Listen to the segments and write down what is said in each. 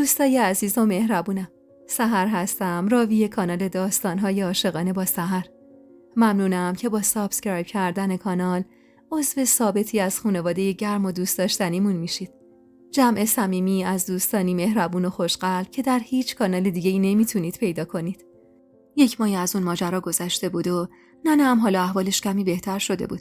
دوستای عزیز و مهربونم، سحر هستم، راوی کانال داستان‌های عاشقانه با سحر. ممنونم که با سابسکرایب کردن کانال عضو ثابتی از خانواده گرم و دوست داشتنیمون میشید. جمع صمیمی از دوستانی مهربون و خوشقلب که در هیچ کانال دیگه‌ای نمیتونید پیدا کنید. 1 ماه از اون ماجرا گذشته بود و ننه هم حالا احوالش کمی بهتر شده بود.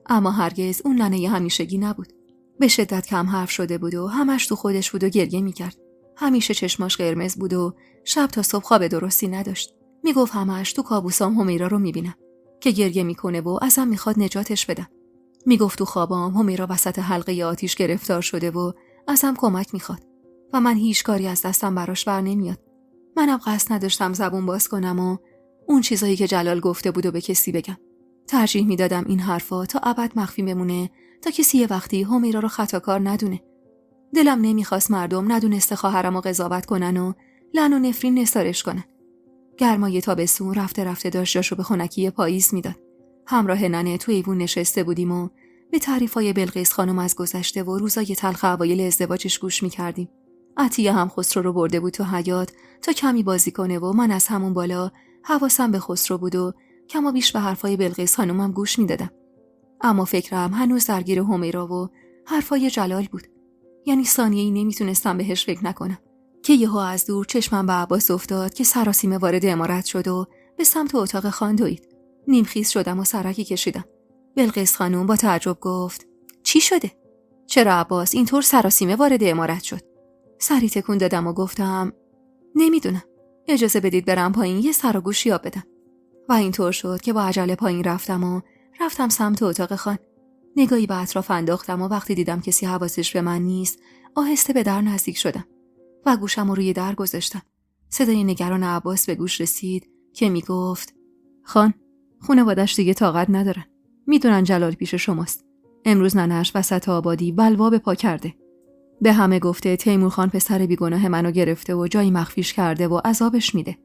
اما هرگز اون ننه همیشگی نبود. به شدت کم حرف شده بود و همش تو خودش بود و گریه میکرد. همیشه چشماش قرمز بود و شب تا صبح خواب درستی نداشت. میگفت همش تو کابوسام همیرا رو میبینم که گریه میکنه و ازم میخواد نجاتش بدم. میگفت تو خوابام همیرا وسط حلقه آتیش گرفتار شده و ازم کمک میخواد و من هیچ کاری از دستم براش بر نمیاد. منم قصد نداشتم زبون باز کنم و اون چیزایی که جلال گفته بود و به کسی بگم. ترجیح میدادم این حرفا تا ابد مخفی بمونه تا کسی یه وقتی همیرا رو خطاکار ندونه. دلم نمیخواست مردم ندونسته خواهرمو قضاوت کنن و لعن و نفرین نثارش کنن. گرمای تابستون رفته رفته داشت جاشو به خنکی پاییز میداد. همراه ننه تو ایوون نشسته بودیم و به تعریفای بلقیس خانم از گذشته و روزای تلخ اوایل ازدواجش گوش میکردیم. عطیه هم خسرو رو برده بود تو حیاط تا کمی بازی کنه و من از همون بالا حواسم به خسرو بود و کما بیش به حرفای بلقیس خانمم گوش میدادم. اما فکرم هنوز درگیر همیرا و حرفای جلال بود. یعنی ثانیه‌ای نمیتونستم بهش فکر نکنم که یهو از دور چشمم به عباس افتاد که سراسیمه وارد عمارت شد و به سمت اتاق خان دوید. نیمخیز شدم و سرکی کشیدم. بلقیس خانم با تعجب گفت: چی شده؟ چرا عباس اینطور سراسیمه وارد عمارت شد؟ سری تکون دادم و گفتم: نمیدونم. اجازه بدید برم پایین یه سر و گوش یاب بدم. و اینطور شد که با عجله پایین رفتم سمت اتاق خان. نگاهی به اطراف انداختم و وقتی دیدم کسی حواسش به من نیست، آهسته به در نزدیک شدم و گوشم رو روی در گذاشتم. صدای نگران عباس به گوش رسید که میگفت: خان، خانواده‌اش دیگه طاقت ندارن. میدونن جلال پیش شماست. امروز ننه‌اش وسط آبادی بلوا به پا کرده. به همه گفته تیمور خان پسر بیگناه منو گرفته و جایی مخفیش کرده و عذابش میده.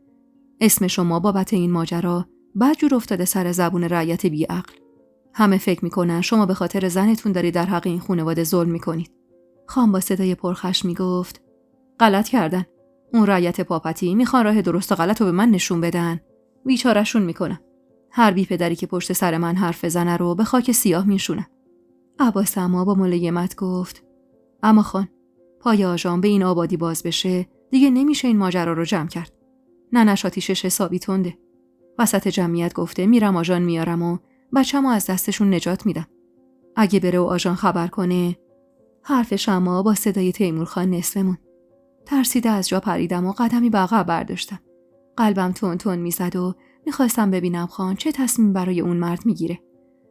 اسم شما بابت این ماجرا بدجور افتاده سر زبون رعیت بیعقل. همه فکر میکنن شما به خاطر زنتون داری در حق این خانواده ظلم میکنید. خان با صدای پرخشم میگفت: غلط کردن. اون رعیت پاپتی میخوان راه درست و غلط رو به من نشون بدن. بیچاره‌شون میکنم. هر بی پدری که پشت سر من حرف بزنه رو به خاک سیاه میشونم. عباس اما با ملایمت گفت: اما خان، پای آژان به این آبادی باز بشه دیگه نمیشه این ماجرا رو جمع کرد. ننش آتیشش حسابی تنده. وسط جمعیت گفته میرم آژان میارم و بچه‌مو از دستشون نجات میدم. اگه بره و آژان خبر کنه. حرفش اما با صدای تیمور خان نصفه موند. ترسیده از جا پریدم و قدمی به عقب برداشتم. قلبم تون تون میزد و میخواستم ببینم خان چه تصمیم برای اون مرد میگیره.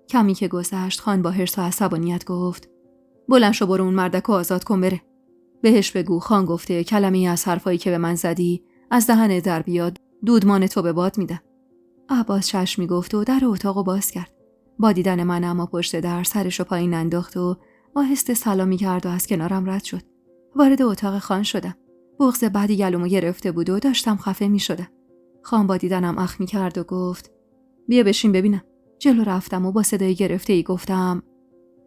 کمی که گذشت خان با حرص و عصبانیت گفت: بلند شو برو اون مردکو آزاد کن بره. بهش بگو خان گفته کلمه‌ای از حرفایی که به من زدی از دهن در بیاد دودمان تو به باد میدم. عباس چشمی گفت و در اتاقو باز کرد. با دیدن من اما پشت در سرشو پایین انداخت و آهسته سلامی کرد و از کنارم رد شد. وارد اتاق خان شدم. بغض بعدی گلومو گرفته بود و داشتم خفه می شدم. خان با دیدنم اخ می کرد و گفت: بیا بشین ببینم. جلو رفتم و با صدای گرفته ای گفتم: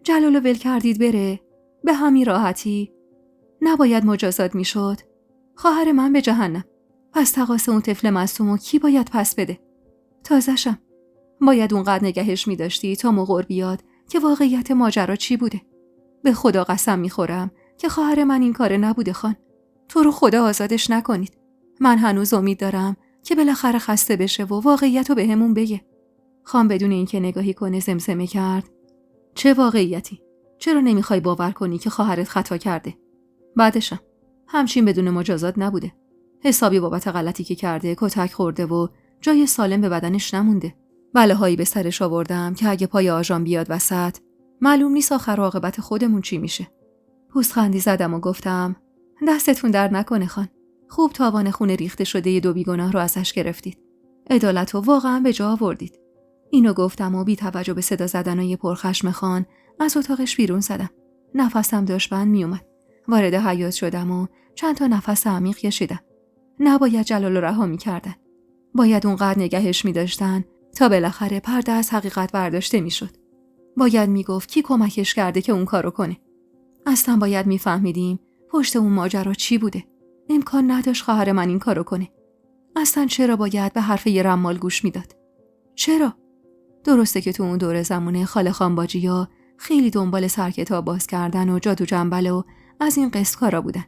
جلالو ول کردید بره؟ به همین راحتی؟ نباید مجازات می شد؟ خواهر من به جهنم. پس تقاص اون طفل معصومو کی باید پس بده؟ تازه‌شم. باید اونقدر نگهش می داشتی تا موقع بیاد که واقعیت ماجرا چی بوده. به خدا قسم می خورم که خواهر من این کاره نبوده خان. تو رو خدا آزادش نکنید. من هنوز امید دارم که بالاخره خسته بشه و واقعیتو بهمون بگه. خان بدون اینکه نگاهی کنه زمزمه کرد: چه واقعیتی؟ چرا نمیخوای باور کنی که خواهرت خطا کرده؟ بعدشم همچین بدون مجازات نبوده. حسابی بابت غلطی که کرده کتک خورده و جای سالم به بدنش نمونده. بلاهایی به سرش آوردم که اگه پای آژان بیاد وسط معلوم نیست آخر عاقبت خودمون چی میشه. پوزخندی زدم و گفتم: دستتون در نکنه خان. خوب تاوان خون ریخته شده دو بیگناه رو ازش گرفتید. عدالت رو واقعا به جا آوردید. اینو گفتم و بی توجه به صدا زدنای پرخشم خان از اتاقش بیرون زدم. نفسم داشت بند می اومد. وارد حیاط شدم و چند تا نفس عمیق کشیدم. نباید جلال رو رها می‌کردن. باید اونقدر نگهش می‌داشتن تا بالاخره پرده از حقیقت برداشته می‌شد. باید میگفت کی کمکش کرده که اون کارو کنه. اصلا باید میفهمیدیم پشت اون ماجرا چی بوده. امکان نداشت خواهر من این کارو کنه. اصلا چرا باید به حرف یه رمال گوش میداد؟ چرا؟ درسته که تو اون دوره زمونه خاله خانباجی‌ها خیلی دنبال سرکتاب باز کردن و جادو جنبل و از این قسط کارا بودن.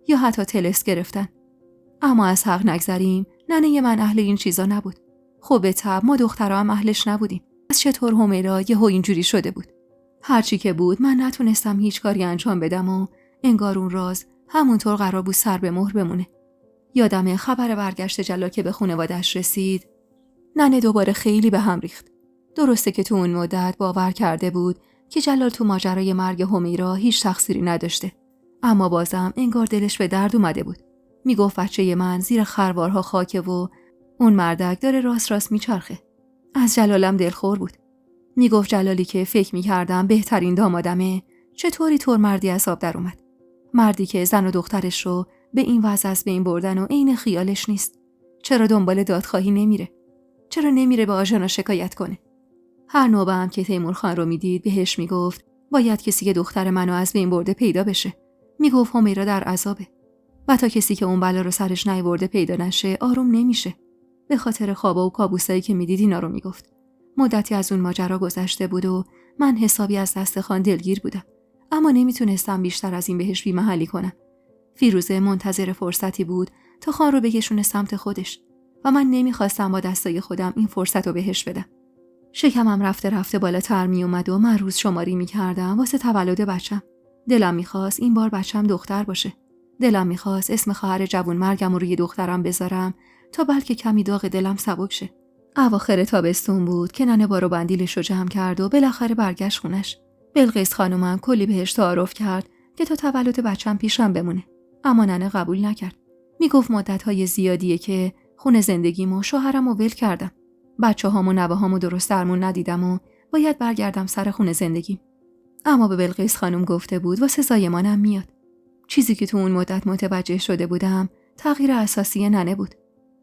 یا حتی طلسم گرفتن. اما از حق نگذریم، ننه من اهل این چیزا نبود. خب به طبع ما دخترها هم اهلش نبودیم. از چطور همیرا یهو اینجوری شده بود؟ هرچی که بود من نتونستم هیچ کاری انجام بدم و انگار اون راز همونطور قرار بود سر به مهر بمونه. یادم خبر برگشت جلال که به خانواده‌اش رسید، ننه دوباره خیلی به هم ریخت. درسته که تو اون مدت باور کرده بود که جلال تو ماجرای مرگ همیرا هیچ تقصیری نداشته، اما بازم انگار دلش به درد اومده بود. میگفت بچه من زیر خروارها خاکه و اون مردک داره راست میچرخه. از جلالم دلخور بود. میگفت جلالی که فکر میکردم بهترین دامادمه چطوری طور مردی از آب در اومد. مردی که زن و دخترش رو به این وضع از بین بردن و عین خیالش نیست. چرا دنبال دادخواهی نمیره؟ چرا نمیره به آژانا شکایت کنه؟ هر نوبه هم که تیمور خان رو میدید بهش میگفت باید کسی که دختر منو از بین برده پیدا بشه. میگفت همیرا در عذابه و تا کسی که اون بلا رو سرش نیورده پیدا نشه آروم نمیشه. به خاطر خوابا و کابوسایی که میدید اینا رو میگفت. مدتی از اون ماجرا گذشته بود و من حسابی از دست خان دلگیر بودم، اما نمیتونستم بیشتر از این بهش بی‌محلی کنم. فیروزه منتظر فرصتی بود تا خان رو بکشونه سمت خودش و من نمیخواستم با دستای خودم این فرصت رو بهش بدم. شکمم رفته رفته بالاتر می اومد و من روز شماری میکردم واسه تولد بچم. دلم میخواست این بار بچم دختر باشه. دلم میخواست اسم خواهر جوون مرگم رو روی دخترم بذارم تا بلکه کمی داغ دلم سبک شه. اواخر تابستون بود که ننه بارو بندیلش رو جمع کرد و بالاخره برگشت خونش. بلقیس خانومم کلی بهش تعارف کرد که تا تولد بچم پیشم بمونه، اما ننه قبول نکرد. میگفت مدت‌های زیادیه که خونه زندگیم و شوهرم رو ول کردم. بچه‌هام و نوه‌هامو درست درمون ندیدم و باید برگردم سر خونه زندگیم. اما به بلقیس خانم گفته بود واسه زایمانم میاد. چیزی که تو اون مدت متوجه شده بودم تغییر اساسی ننه بود.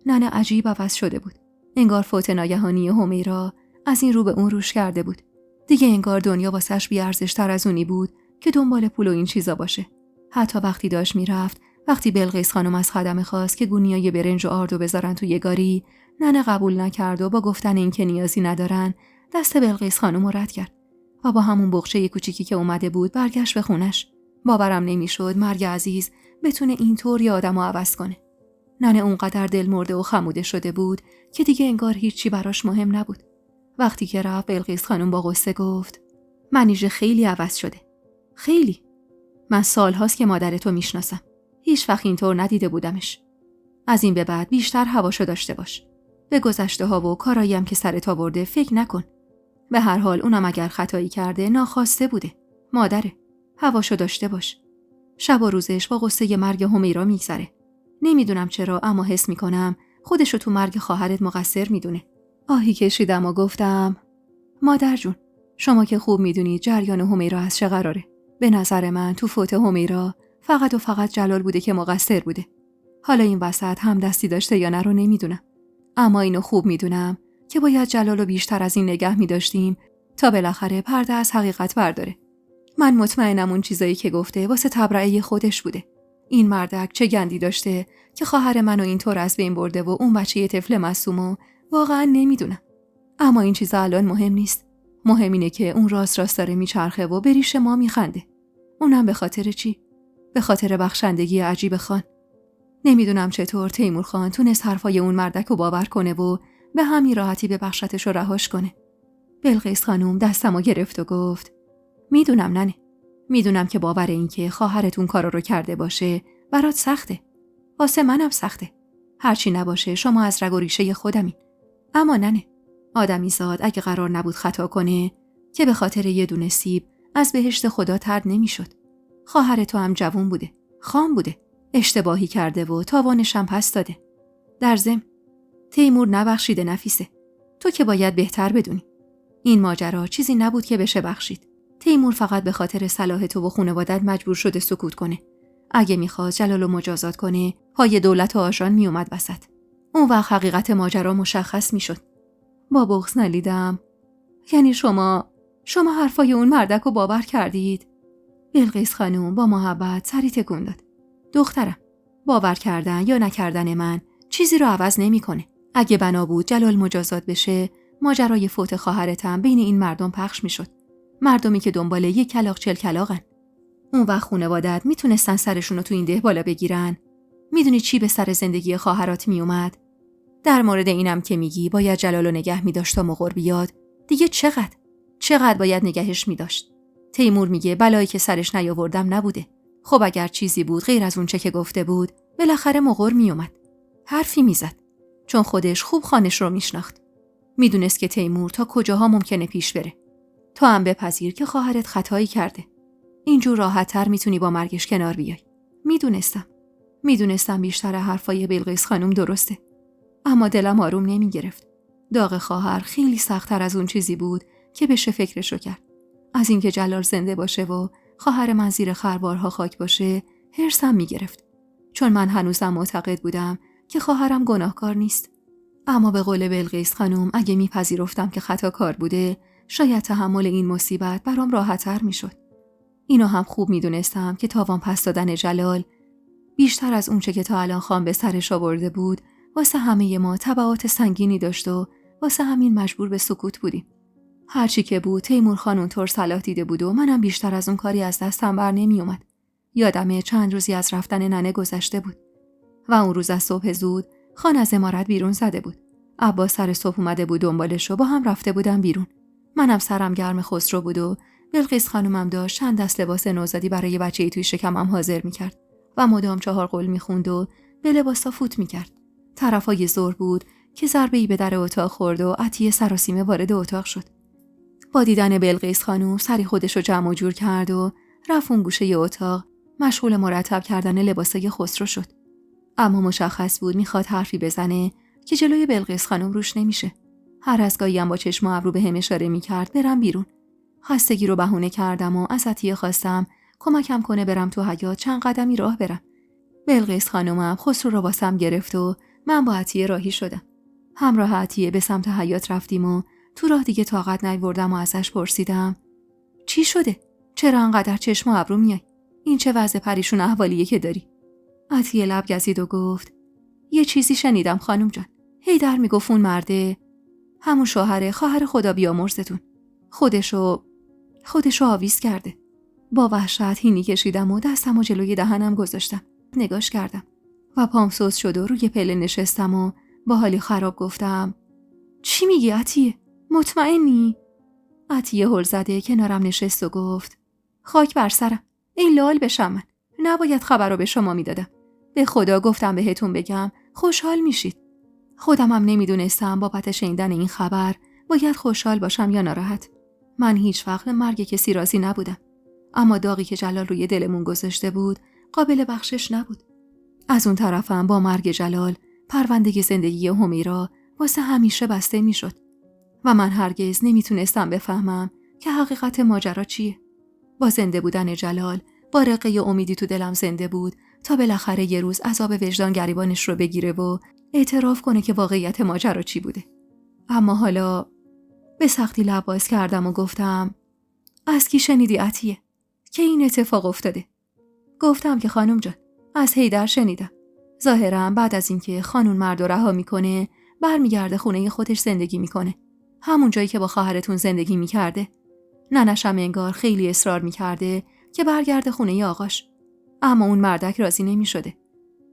ننه عجیب عوض شده بود. انگار فوت ناگهانی همیرا از این رو به اون روش کرده بود. دیگه انگار دنیا واسش بی‌ارزش‌تر از اونی بود که دنبال پول و این چیزا باشه. حتی وقتی داشت میرفت، وقتی بلقیس خانم از خدمه خواست که گونیای برنج و آردو بذارن توی گاری، ننه قبول نکرد و با گفتن این که نیازی ندارن دست بلقیس خانم رد کرد و با همون بقچه کوچیکی که اومده بود برگشت به خونش. باورم نمیشد مرگ عزیز بتونه اینطور یه آدمو عوض کنه. ننه اونقدر دل مرده و خموده شده بود که دیگه انگار هیچی براش مهم نبود. وقتی که رفت بلقیس خانم با غصه گفت منیژه خیلی عوض شده. خیلی. من سالهاست که مادر تو میشناسم. هیچ وقت اینطور ندیده بودمش. از این به بعد بیشتر حواشو داشته باش. به گذشته ها و کاراییم که سرت آورده فکر نکن. به هر حال اونم اگر خطایی کرده ناخواسته بوده. مادره. حواشو داشته باش. شب و روزش با غصه مرگ همیرا میگذره. نمیدونم چرا اما حس میکنم خودشو تو مرگ خواهرت مقصر میدونه. آهی کشیدم و گفتم مادر جون، شما که خوب میدونید جریان همیرا از چه قراره. به نظر من تو فوت همیرا فقط و فقط جلال بوده که مقصر بوده. حالا این وسط هم دستی داشته یا نه رو نمیدونم، اما اینو خوب میدونم که باید جلالو بیشتر از این نگه میداشتیم تا بالاخره پرده از حقیقت برداره. من مطمئنم اون چیزایی که گفته واسه تبرئه خودش بوده. این مردک چه گندی داشته که خواهر منو اینطور از بین برده و اون بچه یه طفل معصومو واقعا نمیدونم. اما این چیزا الان مهم نیست. مهم اینه که اون راست داره میچرخه و به ریش ما میخنده. اونم به خاطر چی؟ به خاطر بخشندگی عجیب خان. نمیدونم چطور تیمور خان تونست حرفای اون مردک رو باور کنه و به همین راحتی به بخشتش رو رهاش کنه. بلقیس خانم دستمو گرفت و گفت میدونم ننه. میدونم که باور این که خواهرتون کارا رو کرده باشه برات سخته. واسه منم سخته. هرچی نباشه شما از رگ و ریشه خودمین. اما ننه، آدمی زاد اگه قرار نبود خطا کنه که به خاطر یه دونه سیب از بهشت خدا طرد نمیشد. خواهر تو هم جوون بوده، خام بوده، اشتباهی کرده و تاوانش هم پس داده. در ضمن تیمور نبخشیده نفیسه. تو که باید بهتر بدونی. این ماجرا چیزی نبود که بشه بخشید. تیمور فقط به خاطر صلاح تو و خانواده‌ات مجبور شده سکوت کنه. اگه میخواست جلالو مجازات کنه، پای دولت و آژان میومد وسط. اون وقت حقیقت ماجرا مشخص میشد. با بغض نلیدم. یعنی شما حرفای اون مردک رو باور کردید؟ بلقیس خانم با محبت سری تکون داد. دخترم، باور کردن یا نکردن من چیزی رو عوض نمی‌کنه. اگه بنا بود جلال مجازات بشه، ماجرای فوت خواهرتم بین این مردم پخش میشد. مردمی که دنبال یک کلاغ 40 کلاغن. اون وقت خانواده‌ات میتونستن سرشون رو تو این ده بالا بگیرن. میدونی چی به سر زندگی خواهرات میومد؟ در مورد اینم که میگی باید جلالو نگه می‌داشت تا مغر بیاد. دیگه چقدر باید نگهش می‌داشت؟ تیمور میگه بلایی که سرش نیاوردم نبوده. خب اگر چیزی بود غیر از اون چه که گفته بود، بالاخره مغر میومد. حرفی میزد. چون خودش خوب خانش رو میشناخت. میدونست که تیمور تا کجاها ممکنه پیش بره. تو هم بپذیر که خواهرت خطایی کرده. اینجور راحت‌تر میتونی با مرگش کنار بیای. میدونستم بیشتر حرفای بلقیس خانم درسته. اما دلم آروم نمیگرفت. داغ خواهر خیلی سخت‌تر از اون چیزی بود که بشه فکرشو کرد. از اینکه جلال زنده باشه و خواهر من زیر خروارها خاک باشه، حرصم میگرفت. چون من هنوزم معتقد بودم که خواهرم گناهکار نیست. اما به قول بلقیس خانم اگه میپذیرفتم که خطاکار بوده، شاید تحمل این مصیبت برام راحت‌تر میشد. اینو هم خوب میدونستم که تاوان پس دادن جلال بیشتر از اونچه که تا الان خان به سرش آورده بود، واسه همه ما تبعات سنگینی داشت و واسه همین مجبور به سکوت بودیم. هرچی که بود تیمور خان اونطور صلاح دیده بود و منم بیشتر از اون کاری از دستم بر نمی اومد. یادمه چند روزی از رفتن ننه گذشته بود و اون روز از صبح زود خان از عمارت بیرون زده بود. عباس سر صبح اومده بود دنبالش و با هم رفته بودم بیرون. منم سرم گرم خسرو بود و بلقیس خانومم داشت چند دست لباس نوزادی برای بچه‌ای توی شکمم حاضر می‌کرد و مدام 4 قول می‌خوند و به لباسا فوت می‌کرد. طرفای ظهر بود که ضربه‌ای به در اتاق خورد و عطیه سراسیمه وارد اتاق شد. با دیدن بلقیس خانوم سری خودشو جمع و جور کرد و رفت اون گوشه اتاق مشغول مرتب کردن لباسای خسرو شد. اما مشخص بود میخواد حرفی بزنه که جلوی بلقیس خانوم روش نمیشه. هر از گاهی هم با چشم و ابرو بهم اشاره میکرد برم بیرون. خستگی رو بهونه کردم و از عطیه خواستم کمکم کنه برم تو حیاط چند قدمی راه برم. بلقیس خانومم خسرو رو واسم گرفت و من با عطیه راهی شدم. همراه عطیه به سمت حیاط رفتیم و تو راه دیگه طاقت نیاوردم و ازش پرسیدم چی شده؟ چرا انقدر چشم و ابرو میای؟ این چه وضع پریشون احوالیه که داری؟ عطیه لب گزید و گفت یه چیزی شنیدم خانم جان. هیدر میگفت اون مرده همون خواهر خدا بیامرزتون خودشو آویز کرده. با وحشت هینی کشیدم و دستم و جلوی دهنم گذاشتم. نگاش کردم و پام سوز شد و روی پله نشستم و با حالی خراب گفتم چی میگی عطیه؟ مطمئنی؟ عطیه هل زده کنارم نشست و گفت خاک بر سرم. ای لال بشم من. نباید خبر رو به شما میدادم. به خدا گفتم بهتون بگم خوشحال میشید. خودم هم نمیدونستم بابت شنیدن این خبر باید خوشحال باشم یا ناراحت. من هیچ وقت مرگ کسی راضی نبودم. اما داغی که جلال روی دلمون گذاشته بود قابل بخشش نبود. از اون طرفم با مرگ جلال پرونده زندگی همیرا واسه همیشه بسته میشد و من هرگز نمیتونستم بفهمم که حقیقت ماجرا چیه. با زنده بودن جلال با رقه امیدی تو دلم زنده بود تا بالاخره یه روز عذاب وجدان گریبانش رو بگیره و اعتراف کنه که واقعیت ماجرا چی بوده. اما حالا به سختی لب باز کردم و گفتم از کی شنیدی عطیه که این اتفاق افتاده؟ گفتم که خانم جان از هیدر شنیدم. ظاهراً بعد از اینکه خانون مرد رو رها میکنه برمیگرده خونه خودش زندگی میکنه. همون جایی که با خواهرتون زندگی میکرده. ننشم انگار خیلی اصرار میکرده که برگرده خونه آقاش. اما اون مردک راضی نمیشده.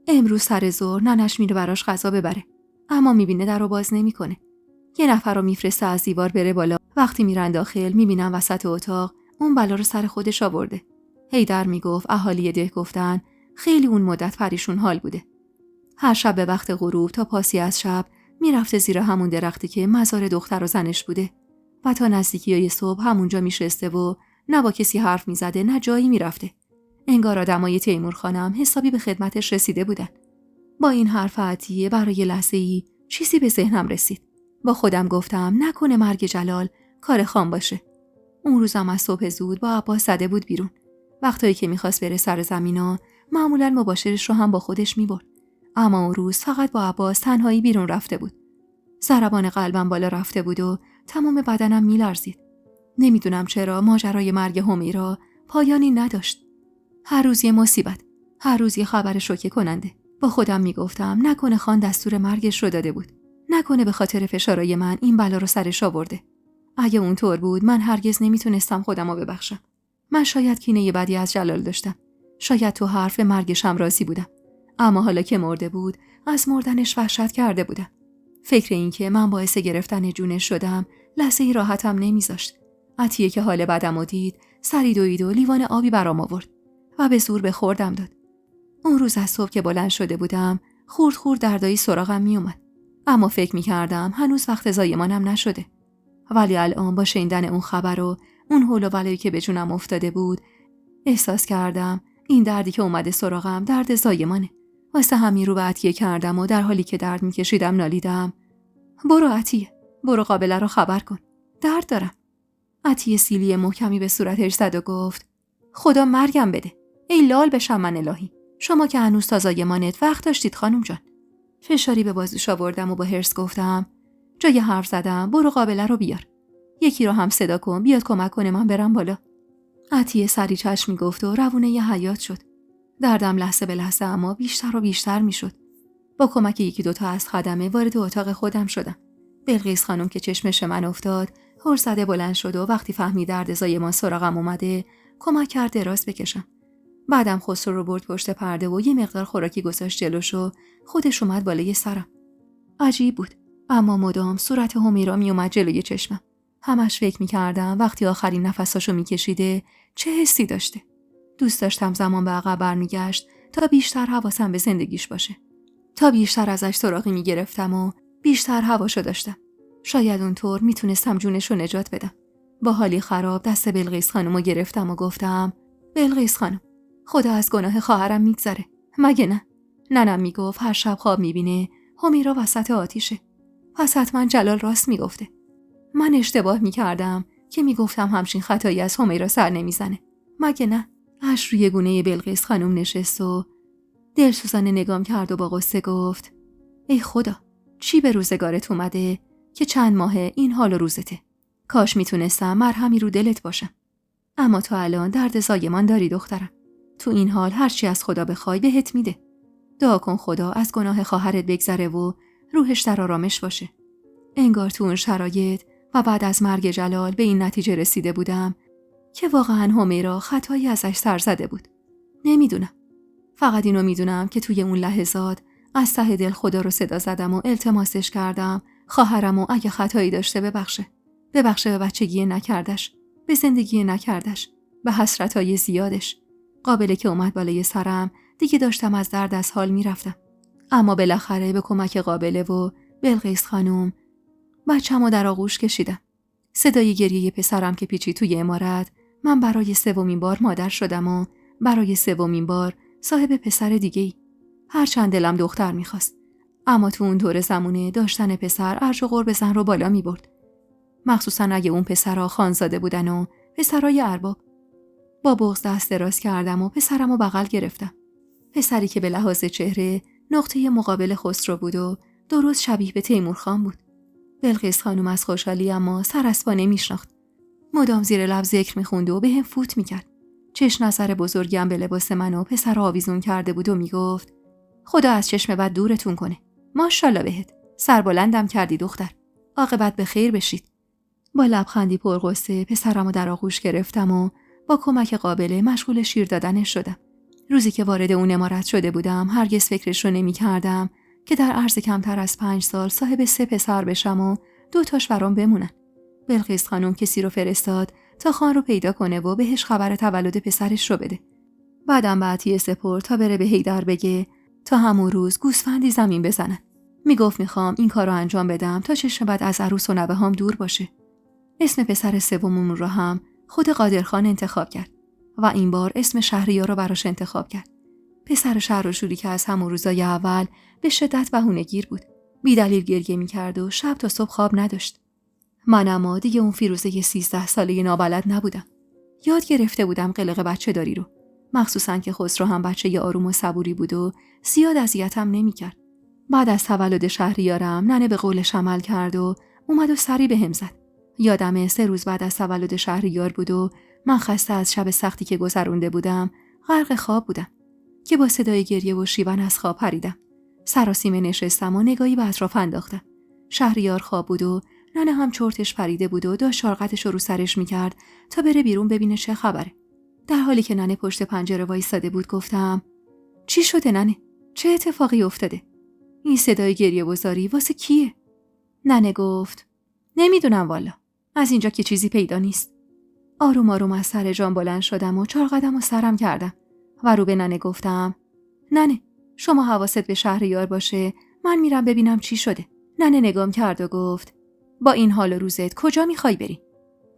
امروز سر ظهر ننش میره براش غذا ببره. اما میبینه در رو باز نمیکنه. یه نفر رو میفرسته از دیوار بره بالا. وقتی میرن داخل میبینن وسط اتاق اون بلا رو سر خودش آورده. هیدر میگفت اهالی ده گفتن خیلی اون مدت پریشون حال بوده. هر شب به وقت غروب تا پاسی از شب میرفته زیر همون درختی که مزار دختر و زنش بوده و تا نزدیکی صبح همونجا میشسته و نه با کسی حرف میزده نه جایی میرفته. انگار آدمای تیمور خانم حسابی به خدمتش رسیده بودن. با این حرف عطیه برای لحظه‌ای چیزی به ذهنم رسید. با خودم گفتم نکنه مرگ جلال کار خان باشه. اون روزم از صبح زود با عباس زده بود بیرون. وقتایی که میخواست بره سر زمینا معمولاً مباشرش رو هم با خودش میبرد. اما اون روز فقط با عباس تنهایی بیرون رفته بود. ضربان قلبم بالا رفته بود و تمام بدنم میلرزید. نمیدونم چرا ماجرای مرگ همیرا پایانی نداشت. هر روز یه مصیبت، هر روز یه خبر شوکه کننده. با خودم میگفتم نکنه خان دستور مرگش رو داده بود. نکنه به خاطر فشارای من این بلا رو سرش آورده. اگه اونطور بود من هرگز نمیتونستم خودم رو ببخشم. من شاید کینه بدی از جلال داشتم. شاید تو حرف مرگش هم راضی بودم. اما حالا که مرده بود از مردنش وحشت کرده بودم. فکر این که من باعث گرفتن جونش شدم لحظه‌ای راحتم نمیذاشت. عطیه که حال بدم رو دید سری دوید و لیوان آبی برام آورد و به زور به خوردم داد. اون روز از صبح که بلند شده بودم خورد خورد دردایی سراغم میومد. اما فکر میکردم هنوز وقت زایمانم نشده. ولی الان با شنیدن اون خبر و اون هول و ولایی که به جونم افتاده بود احساس کردم این دردی که اومده سراغم درد زایمانه. واسه همین رو به عطیه کردم و در حالی که درد میکشیدم نالیدم: برو عطیه، برو قابله رو خبر کن، درد دارم. عطیه سیلی محکمی به صورتش زد و گفت: خدا مرگم بده، ای لال بشم من الهی، شما که هنوز تا زایمانت وقت داشتید خانم جان. فشاری به بازوش آوردم و با حرص گفتم: جای حرف زدم، برو قابله رو بیار. یکی رو هم صدا کن بیاد کمک کنه من برم بالا. عطیه سری چشمی گفت و روونه ی حیاط شد. دردم لحظه به لحظه اما بیشتر و بیشتر می شد. با کمک یکی دوتا از خدمه وارد اتاق خودم شدم. بلقیس خانم که چشمش من افتاد هر زده بلند شد و وقتی فهمید درد زایمان سراغم اومده کمک کرد دراز بکشم. بعدم خسرو رو برد پشت پرده و یه مقدار خوراکی گذاشت جلوش و خودش اومد بالای سرم. عجیب بود، اما مدام صورت همیرا می اومد جلوی چشمم. همش فکر می کردم وقتی آخرین نفساشو می کشیده چه حسی داشته. دوست داشتم زمان به عقب برمیگشت تا بیشتر حواسم به زندگیش باشه. تا بیشتر ازش سراغی می گرفتم و بیشتر هواشو داشتم. شاید اونطور میتونستم جونشو نجات بدم. با حالی خراب دست بلقیس خانمو گرفتم و گفتم: بلقیس خانم، خدا از گناه خواهرم میگذره، مگه نه؟ ننم میگفت هر شب خواب میبینه همیرا وسط آتیشه. پس حتما جلال راست میگفته. من اشتباه میکردم که میگفتم همچین خطایی از همیرا سر نمیزنه، مگه نه؟ اش روی گونه بلقیس خانم نشست و دلسوزانه نگام کرد و با غصه گفت: ای خدا، چی به روزگارت اومده که چند ماهه این حال و روزته؟ کاش میتونستم مرهمی رو دلت باشم. اما تو الان درد زایمان داری دخترم. تو این حال هرچی از خدا بخوای بهت میده. دعا کن خدا از گناه خواهرت بگذره و روحش در آرامش باشه. انگار تو اون شرایط و بعد از مرگ جلال به این نتیجه رسیده بودم که واقعا همیرا خطایی ازش سر زده بود. نمیدونم. فقط اینو میدونم که توی اون لحظات از ته دل خدا رو صدا زدم و التماسش کردم خواهرمو اگه خطایی داشته ببخشه به بچگی نکردش، به زندگی نکردش، به حسرتای زیادش. قابله که اومد بالای سرم دیگه داشتم از درد از حال میرفتم. اما بالاخره به کمک قابله و بلقیس خانم بچه‌مو در آغوش کشیدم. صدای گریه پسرم که پیچید توی عمارت، من برای سومین بار مادر شدم و برای سومین بار صاحب پسر دیگه‌ای. هرچند دلم دختر میخواست، اما تو اون دور زمونه داشتن پسر ارج و قرب زن رو بالا میبرد. مخصوصا اگه اون پسرها خانزاده بودن و پسرای ارباب. با بغض دست دراز کردم و پسرمو بغل گرفتم. پسری که به لحاظ چهره نقطه مقابل خسرو بود و درست شبیه به تیمور خان بود. بلقیس خانم از خوشحالی اما سر از پا نمیشناخت. مدام زیر لب ذکر میخوند و بهم فوت میکرد. چشم نظر بزرگم به لباس من و پسر آویزون کرده بود و میگفت: خدا از چشم بد دورتون کنه. ماشاءالله بهت. سربلندم کردی دختر. عاقبت به خیر بشید. با لبخندی پرغصه پسرمو در آغوش گرفتم و با کمک قابله مشغول شیر دادنش شدم. روزی که وارد اون عمارت شده بودم هرگز فکرش رو نمی‌کردم که در عرض کمتر از 5 سال صاحب 3 پسر بشم و 2 تاش برام بمونن. بلقیس خانم کسی رو فرستاد تا خان رو پیدا کنه و بهش خبر تولد پسرش رو بده. بعدم به عطیه سپرد تا بره به حیدر بگه تا همون روز گوسفندی زمین بزنن. میگفت میخوام این کار رو انجام بدم تا چشم بد از عروس و نوه هم دور باشه. اسم پسر سوممون رو هم خود قادرخان انتخاب کرد و این بار اسم شهریار رو براش انتخاب کرد. پسر شهرشوری که از همون روزای اول به شدت بهونه‌گیر بود. بی‌دلیل گریه می‌کرد و شب تا صبح خواب نداشت. من اما دیگه اون فیروزه 13 ساله نابلد نبودم. یاد گرفته بودم قلق بچه داری رو. مخصوصاً که خسرو هم بچه آروم و صبوری بود و زیاد اذیتم نمی‌کرد. بعد از تولد شهریارم ننه به قولش عمل کرد و اومد و سری بهم زد. یادمه 3 روز بعد از تولد شهریار بود و من خسته از شب سختی که گذرونده بودم غرق خواب بودم. که با صدای گریه و شیون از خواب پریدم. سراسیمه نشستم و نگاهی به اطراف انداختم. شهریار خواب بود و ننه هم چرتش پریده بود و داشت شارقتش رو سرش میکرد تا بره بیرون ببینه چه خبره. در حالی که ننه پشت پنجره وایساده بود گفتم: چی شده ننه؟ چه اتفاقی افتاده؟ این صدای گریه وزاری واسه کیه؟ ننه گفت: نمیدونم والا. از اینجا که چیزی پیدا نیست. آروم آروم از سر جام بلند شدم و 4 قدم و سرم کردم و رو به ننه گفتم: ننه، شما حواست به شهریار باشه، من میرم ببینم چی شده. ننه نگام کرد و گفت: با این حال و روزت کجا میخوای بری؟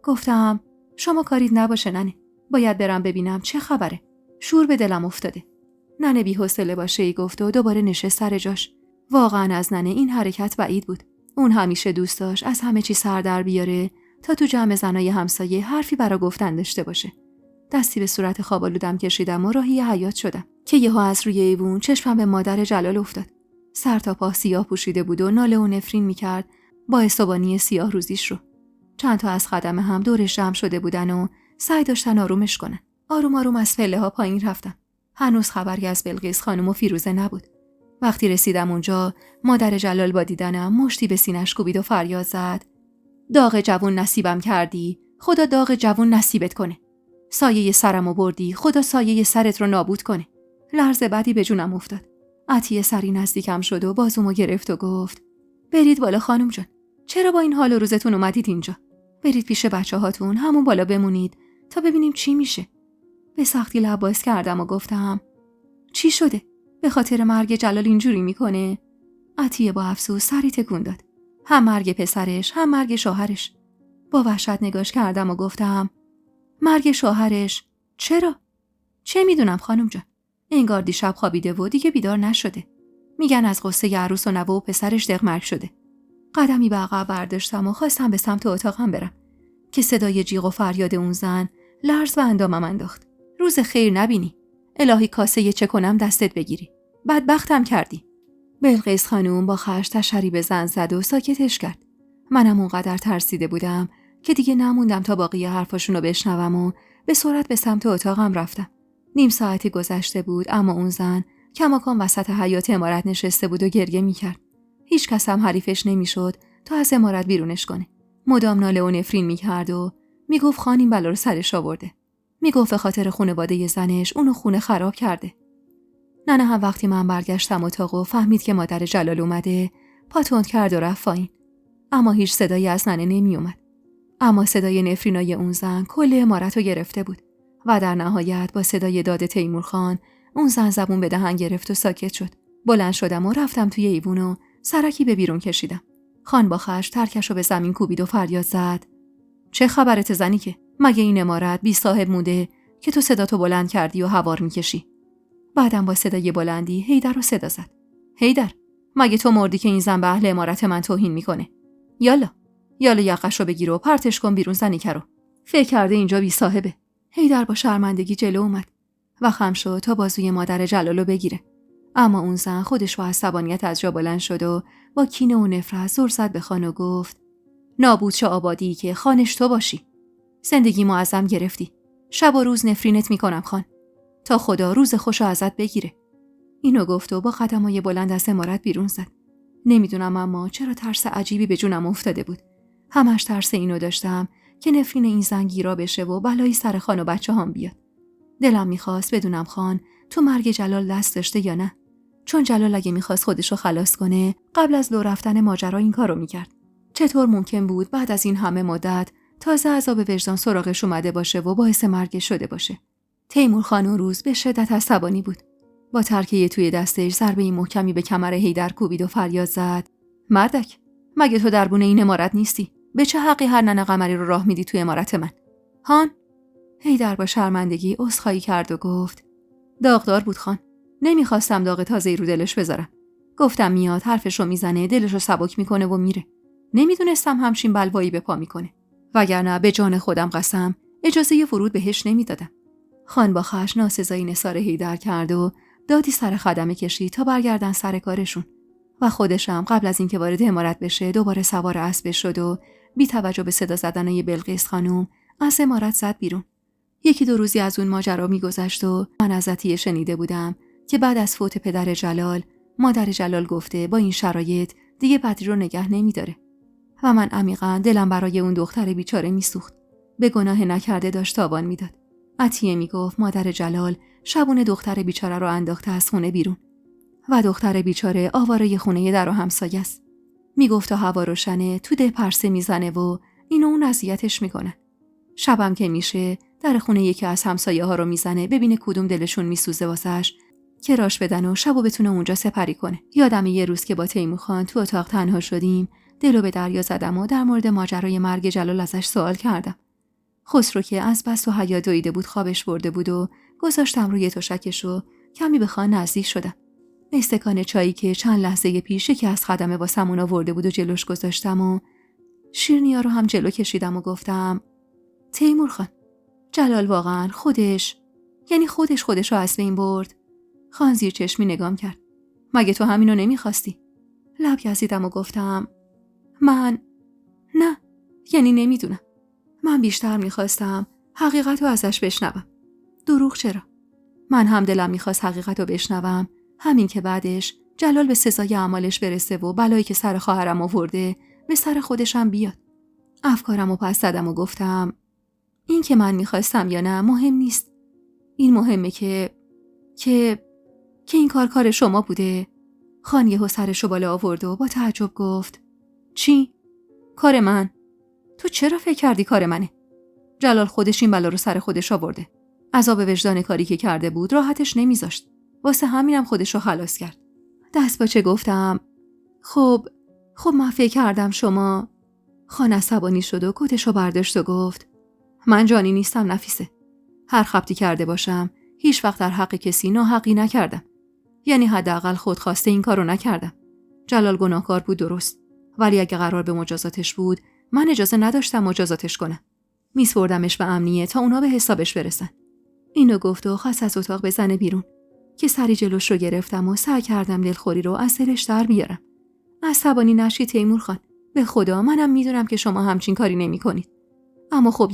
گفتم: شما کاریت نباشه ننه، باید برم ببینم چه خبره. شور به دلم افتاده. ننه بی‌حوصله باشه‌ای گفت و دوباره نشست سر جاش. واقعا از ننه این حرکت بعید بود. اون همیشه دوست داشت از همه چی سر در بیاره تا تو جمع زنای همسایه حرفی برا گفتن داشته باشه. دستی به صورت خواب‌آلودم کشیدم و راهی حیاط شدم که یهو از روی ایوون چشمم به مادر جلال افتاد. سر تا پا سیاه پوشیده بود و ناله و نفرین میکرد با استوانی سیاه روزیش رو. چند تا از خدمه هم دورش جمع شده بودن و سعی داشتن آرومش کنن. آروم آروم از پله ها پایین رفتم. هنوز خبری از بلقیس خانم و فیروزه نبود. وقتی رسیدم اونجا، مادر جلال با دیدنم مشتی به سینه‌اش کوبید و فریاد زد: داغ جوون نصیبم کردی، خدا داغ جوون نصیبت کنه. سایه سرمو بردی، خدا سایه سرت رو نابود کنه. لرزه بعدی به جونم افتاد. عطیه سری نزدیکم شد و بازومو گرفت و گفت: برید بالا خانم جان. چرا با این حال و روزتون اومدید اینجا؟ برید پیش بچه‌هاتون همون بالا بمونید تا ببینیم چی میشه. به سختی لب باز کردم و گفتم: چی شده؟ به خاطر مرگ جلال اینجوری میکنه؟ عطیه با افسوس سری تکون داد. هم مرگ پسرش هم مرگ شوهرش. با وحشت نگاش کردم و گفتم: مرگ شوهرش؟ چرا؟ چه میدونم خانم جان. انگار دیشب خوابیده و دیگه بیدار نشده. میگن از غصه عروس و نوه و پسرش دغمرگ شده. قدمی به عقب برداشتم و خواستم به سمت اتاقم برم که صدای جیغ و فریاد اون زن لرز به اندامم انداخت. روز خیر نبینی. الهی کاسه چه کنم دستت بگیری. بدبختم کردی. بلقیس خانوم با خشم تشری به زن زد و ساکتش کرد. منم اونقدر ترسیده بودم که دیگه نموندم تا باقی حرفاشونو بشنوم و به سرعت به سمت اتاقم رفتم. نیم ساعتی گذشته بود اما اون زن کماکان وسط حیاط عمارت نشسته بود و گریه میکرد. هیچ کس هم حریفش نمیشد تا از عمارت بیرونش کنه. مدام ناله و نفرین میکرد و میگفت خانیم بلا رو سرش آورده. میگفت به خاطر خانواده زنش اونو خونه خراب کرده. ننه هم وقتی من برگشتم اتاق و فهمید که مادر جلال اومده، پا تند کرد و رفت پایین. اما هیچ صدایی از ننه نمی اومد. اما صدای نفرینای اون زن کل عمارت رو گرفته بود و در نهایت با صدای داد تیمورخان اون زن زبون به دهن گرفت و ساکت شد. بلند شدم و رفتم توی ایوون و سرکی به بیرون کشیدم. خان با خشم ترکش رو به زمین کوبید و فریاد زد: چه خبرت زنی که؟ مگه این عمارت بی صاحب موده که تو صداتو بلند کردی و هوار میکشی؟ بعدم با صدای بلندی هیدر رو صدا زد: هیدر، مگه تو مردی که این زن به اهل عمارت من توهین میکنه؟ یالا یقش رو بگیر و پرتش کن بیرون زنیکه رو. فکر کرده اینجا بی صاحبه. هیدر با شرمندگی جلو اومد و خم شد تا بازوی مادر جلالو بگیره. اما اون زن خودش با عصبانیت از جا بلند شد و با کینه و نفرت زل زد به خان و گفت: نابود چه آبادی که خانش تو باشی. زندگی معظم گرفتی. شب و روز نفرینت میکنم خان. تا خدا روز خوشو ازت بگیره. اینو گفت و با قدمای بلند از عمارت بیرون زد. نمیدونم اما چرا ترس عجیبی به جونم افتاده بود. همش ترس اینو داشتم که نفرین این زن گیرا بشه و بلایی سر خان و بچه هم بیاد. دلم میخواست بدونم خان تو مرگ جلال دست داشته یا نه. چون جلال اگه میخواست خودشو خلاص کنه قبل از لو رفتن ماجرا این کارو میکرد. چطور ممکن بود بعد از این همه مدت تازه عذاب وجدان سراغش اومده باشه و باعث مرگش شده باشه؟ تیمورخان اون روز به شدت عصبانی بود. با ترکیه توی دستش ضربه محکمی به کمر هیدر کوبید و فریاد زد: مردک، مگه تو دربونه این عمارت نیستی؟ به چه حقی هر ننه قمری رو راه میدی توی عمارت من؟ هان؟ هیدر با شرمندگی عذرخواهی کرد و گفت: داغدار بود خان. نمیخواستم داغ تازه‌ای رو دلش بذارم. گفتم میاد حرفش رو میزنه، دلش رو سبک میکنه و میره. نمیدونستم همچین بلوایی به پا میکنه. وگرنه به جان خودم قسم اجازه ورود بهش نمیدادم. خان با خشم ناسزایی نثار هیدر کرد و دادی سر خدمه کشید تا برگردن سر کارشون و خودشم قبل از اینکه وارد عمارت بشه دوباره سوار اسب شد و بی توجه به صدا زدنای بلقیس خانم از عمارت زد بیرون. 1-2 روزی از اون ماجرا میگذشت و من از عطیه شنیده بودم که بعد از فوت پدر جلال، مادر جلال گفته با این شرایط دیگه بدری رو نگه نمی‌داره. و من عمیقاً دلم برای اون دختر بیچاره میسوخت. به گناه نکرده داشت تاوان میداد. عطیه میگفت مادر جلال شبونه دختر بیچاره رو انداخته از خونه بیرون و دختر بیچاره آواره خونه در و همسایه است. میگفت تا هوا روشنه تو ده پرسه میزنه و اینو اون اذیتش میکنه. شبم که میشه در خونه یکی از همسایه ها رو میزنه ببینه کدوم دلشون میسوزه واسش که راش بدن و شبو بتونه اونجا سپری کنه. یادم یه روز که با تیمور خان تو اتاق تنها شدیم دلو به دریا زدم و در مورد ماجرای مرگ جلال ازش سوال کردم. خسرو که از بس و حیا دویده بود خوابش برده بود و گذاشتم روی تشکش و کمی به خان نزدیک شدم. استکان چایی که چند لحظه پیش که از خدمه واسمون آورده بود و جلوش گذاشتم و شیرنیا رو هم جلو کشیدم و گفتم تیمور خان، جلال واقعا خودش رو از بین برد. خان زیر چشمی نگام کرد. مگه تو همینو نمیخواستی؟ لب گزیدم و گفتم من نه، یعنی نمیدونم. من بیشتر میخواستم حقیقت رو ازش بشنوم. دروغ چرا؟ من هم دلم میخواست حقیقت رو بشنوم، همین که بعدش جلال به سزای اعمالش برسه و بلایی که سر خواهرم آورده به سر خودشم بیاد. افکارم رو پس زدم و گفتم این که من میخواستم یا نه مهم نیست. این مهمه که این کار شما بوده. خان یهو سرشو بالا آورد و با تعجب گفت چی؟ کار من؟ تو چرا فکر کردی کار منه؟ جلال خودش این بلا رو سر خودش آورده. عذاب وجدان کاری که کرده بود راحتش نمیذاشت. واسه همینم خودش رو خلاص کرد. دست باچه گفتم خب من فکر کردم شما. خان عصبانی شد و کتشو برداشت و گفت من جانی نیستم نفیسه. هر خبطی کرده باشم هیچ وقت در حق کسی ناحقی نکردم. یعنی حداقل خودخواسته این کارو نکردم. جلال گناهکار بود درست، ولی اگه قرار به مجازاتش بود من اجازه نداشتم مجازاتش کنم. میسپردمش به امنیه تا اونا به حسابش برسن. اینو گفت و خواست از اتاق بزنه بیرون که سری جلوش رو گرفتم و سعی کردم دلخوری رو از دلش در بیارم. عصبانی نشی تیمور خان، به خدا منم میدونم که شما همچین کاری نمی کنید. اما خب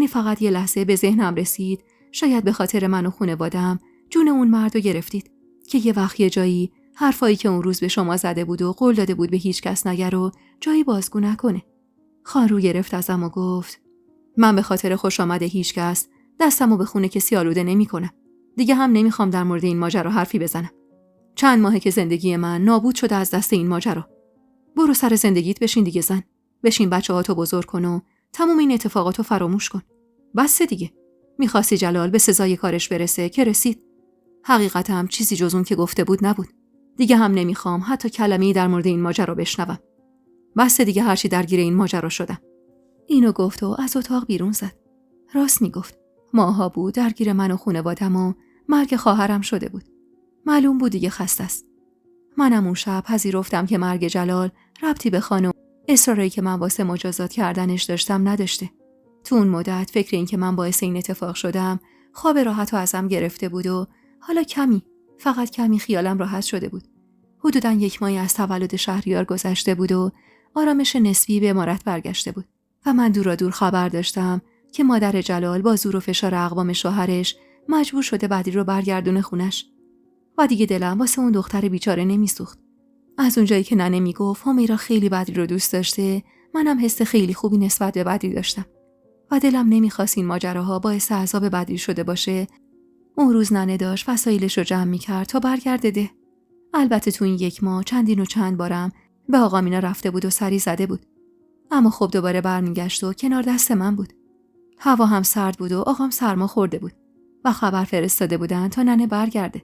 فقط یه لحظه به ذهنم رسید شاید به خاطر من و خانواده‌ام جون اون مردو گرفتید که یه وقت یه جایی حرفایی که اون روز به شما زده بود و قول داده بود به هیچ کس نگر و جایی بازگو نکنه. خان رو گرفت ازم و گفت من به خاطر خوش آمده هیچ کس دستمو به خون کسی آلوده نمی‌کنم. دیگه هم نمیخوام در مورد این ماجرا حرفی بزنم. چند ماهه که زندگی من نابود شده از دست این ماجرا. برو سر زندگیت بشین دیگه زن. بشین بچه‌هاتو بزرگ کن و تمام این اتفاقاتو فراموش کن. بس دیگه. می‌خواستی جلال به سزای کارش برسه که رسید. حقیقتا هم چیزی جز اون که گفته بود نبود. دیگه هم نمیخوام حتی کلمه‌ای در مورد این ماجرا بشنوم. بس دیگه هرچی درگیر این ماجرا شدم. اینو گفت و از اتاق بیرون زد. راست میگفت. ماها بود درگیر من و خانواده‌ام و مرگ خواهرم شده بود. معلوم بود دیگه خسته است. منم اون شب پذیرفتم که مرگ جلال ربطی به خانم اصراری که من واسه مجازات کردنش داشتم نداشته. تو اون مدت فکر این که من باعث این اتفاق شدم خواب راحتو ازم گرفته بود و حالا فقط کمی خیالم راحت شده بود. حدوداً 1 ماه از تولد شهریار گذشته بود و آرامش نسبی به امارت برگشته بود و من دور خبر داشتم که مادر جلال با زور و فشار اقوام شوهرش مجبور شده بدری رو برگردونه خونش و دیگه دلم واسه اون دختر بیچاره نمیسوخت. از اونجایی که ننه میگفت همیرا خیلی بدری رو دوست داشته، منم حس خیلی خوبی نسبت به بدری داشتم و دلم نمیخواست این ماجراها باعث عذاب بدری شده باشه. اون روز ننه داشت وسایلش رو جمع میکرد تا برگرده ده. البته تو این 1 ماه چندین و چند بارم به آقا مینا رفته بود و سری زده بود. اما خب دوباره برمیگشت و کنار دست من بود. هوا هم سرد بود و آقام سرما خورده بود و خبر فرستاده بودن تا ننه برگرده.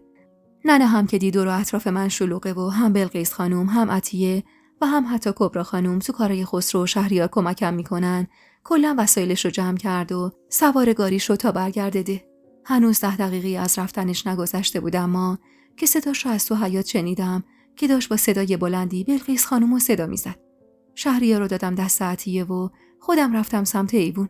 ننه هم که دید و اطراف من شلوغه و هم بلقیس خانم، هم عطیه و هم حتی کبرا خانم تو کارای خسرو و شهریار کمکم میکنن، کلا وسایلش رو جمع کرد و سوار گاریش رو تا برگرده ده. هنوز 10 دقیقه از رفتنش نگذشته بود اما که صداش رو از تو حیاط شنیدم که داشت با صدای بلندی بلقیس خانم رو صدا میزد. شهریار رو دادم دست عطیه و خودم رفتم سمت ایوون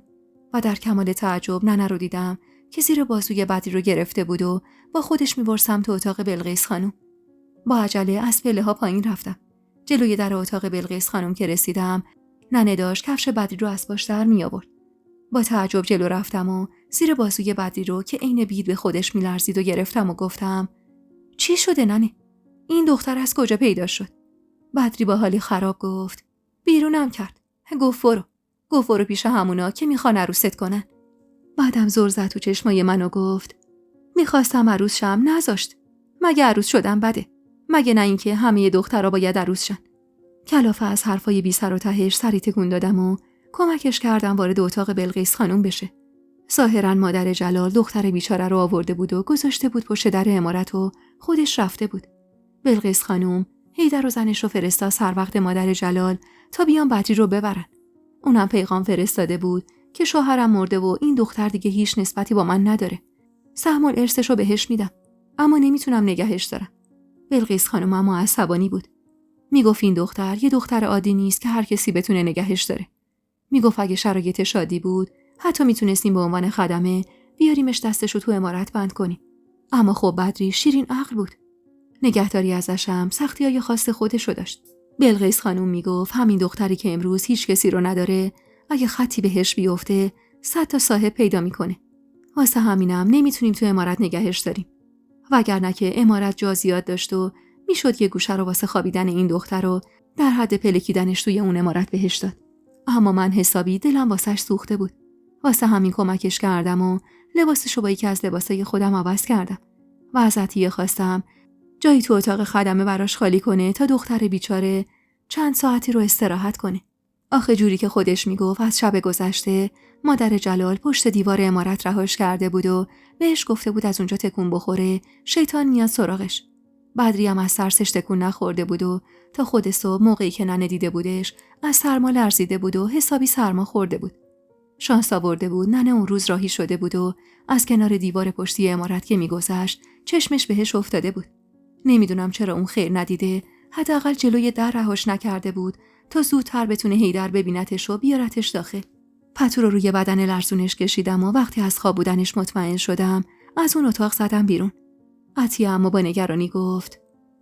و در کمال تعجب ننه رو دیدم که زیر بازوی بدری رو گرفته بود و با خودش میبرد سمت اتاق بلقیس خانم. با عجله از پله ها پایین رفتم. جلوی در اتاق بلقیس خانم که رسیدم، ننه داشت کفش بدری رو از باش در می آورد. با تعجب جلو رفتم و زیر بازوی بدری رو که عین بید به خودش میلرزید و گرفتم و گفتم چی شده ننه؟ این دختر از کجا پیدا شد؟ بدری با حالی خراب گفت بیرونم کرد. گفت برو پیش همونا که میخوان عروست کنن. بعدم زل زد تو چشمای من و گفت میخواستم عروس شم نذاشت. مگه عروس شدم بده؟ مگه نه اینکه همه دخترها باید عروس شن؟ کلافه از حرفای بی سر و تهش سری تکون دادم و کمکش کردم وارد اتاق بلقیس خانم بشه. ظاهراً مادر جلال دختر بیچاره رو آورده بود و گذاشته بود پشت در عمارت و خودش رفته بود. بلقیس خانم حیدر و زنش رو فرستاد سر وقت مادر جلال تا بیان بدری رو ببرن. اونم پیغام فرستاده بود که شوهرم مرده و این دختر دیگه هیچ نسبتی با من نداره. سهم الارثش رو بهش میدم اما نمیتونم نگهش دارم. بلقیس خانم اما عصبانی بود. میگفت این دختر یه دختر عادی نیست که هر کسی بتونه نگهش داره. میگفت اگه شرایط شادی بود حتی میتونستیم به عنوان خدمه بیاریمش دستشو تو عمارت بند کنیم. اما خب بدری شیرین عقل بود. نگهداری ازش هم سختیای خاص خودشو داشت. بلقیس خانم میگفت همین دختری که امروز هیچ کسی رو نداره اگه خطی بهش بیفته 100 تا صاحب پیدا میکنه. واسه همینم نمیتونیم تو عمارت نگهش داریم. وگرنه که عمارت جا زیاد داشت و میشد یه گوشه رو واسه خوابیدن این دختر رو در حد پلکیدنش توی اون عمارت بهش داد. اما من حسابی دلم واسش سوخته بود. واسه همین کمکش کردم و لباسشو با یکی از لباسای خودم عوض کردم و از عطیه خواستم جایی تو اتاق خدمه براش خالی کنه تا دختر بیچاره چند ساعتی رو استراحت کنه. آخه جوری که خودش میگفت از شب گذشته مادر جلال پشت دیوار عمارت رهاش کرده بود و بهش گفته بود از اونجا تکون بخوره شیطان میاد سراغش. بدری هم از ترسش تکون نخورده بود و تا خود صبح موقعی که ننه دیده بودش از سرما لرزیده بود و حسابی سرما خورده بود. شانس آورده بود ننه اون روز راهی شده بود و از کنار دیوار پشتی عمارت که میگذشت چشمش بهش افتاده بود. نمیدونم چرا اون خیر ندیده، حداقل جلوی در رهاش نکرده بود تا زودتر بتونه حیدر ببینتش و بیارتش داخل. پتو رو روی بدن لرزونش کشیدم و وقتی از خواب بودنش مطمئن شدم از اون اتاق زدم بیرون. عطیه اما با نگرانی گفت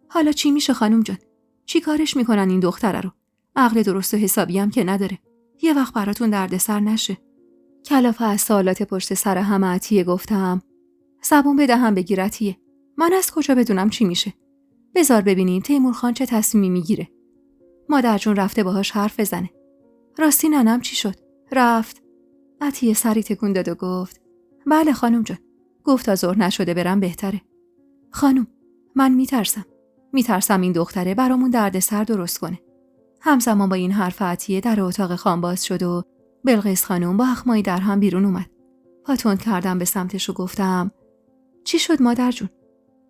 حالا چی میشه خانم جان؟ چی کارش میکنن این دختره رو؟ عقل درست و حسابی هم که نداره. یه وقت براتون دردسر نشه. کلافه از سوالات پشت سر هم عطیه گفتم زبون بدهم بگیر عطیه. من از کجا بدونم چی میشه؟ بذار ببینیم تیمور خان چه تصمیمی میگیره. مادر جون رفته باهاش حرف بزنه. راستی ننم چی شد؟ رفت. عطیه سری تکون داد و گفت بله خانم جان. گفت تا ظهر نشده برم بهتره. خانم من میترسم این دختره برامون دردسر درست کنه. همزمان با این حرف عطیه در اتاق خان باز شد و بلقیس خانم با اخمایی در هم بیرون اومد. پاتوند کردم به سمتش و گفتم چی شد مادر جون؟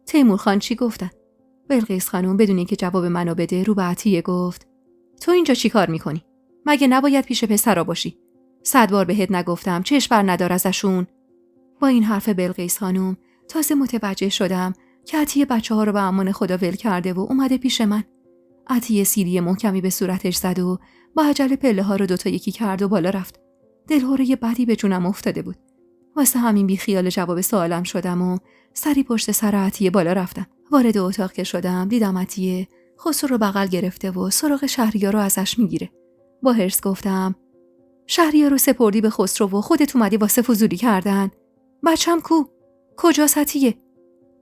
تیمور خان چی گفتن؟ بلقیس خانم بدون اینکه جواب منو بده رو به عطیه گفت تو اینجا چی کار میکنی؟ مگه نباید پیش پسرا باشی؟ 100 بار بهت نگفتم چش بر ندار ازشون؟ با این حرف بلقیس خانم تازه متوجه شدم که عطیه بچه‌ها رو به امان خدا ول کرده و اومده پیش من. عطیه سیلی محکمی به صورتش زد و با عجله پله‌ها رو 2 تا یکی کرد و بالا رفت. دلهره بدی به جونم افتاده بود. واسه همین بی خیال جواب سوالم شدم و سری پشت سر عطیه بالا رفتم. وارد اتاق که شدم دیدم عطیه خسرو رو بغل گرفته و سراغ شهریار رو ازش میگیره. با حرص گفتم شهریار رو سپردی به خسرو و خودت اومدی واسه فضولی کردن. بچم کو؟ کجاست عطیه؟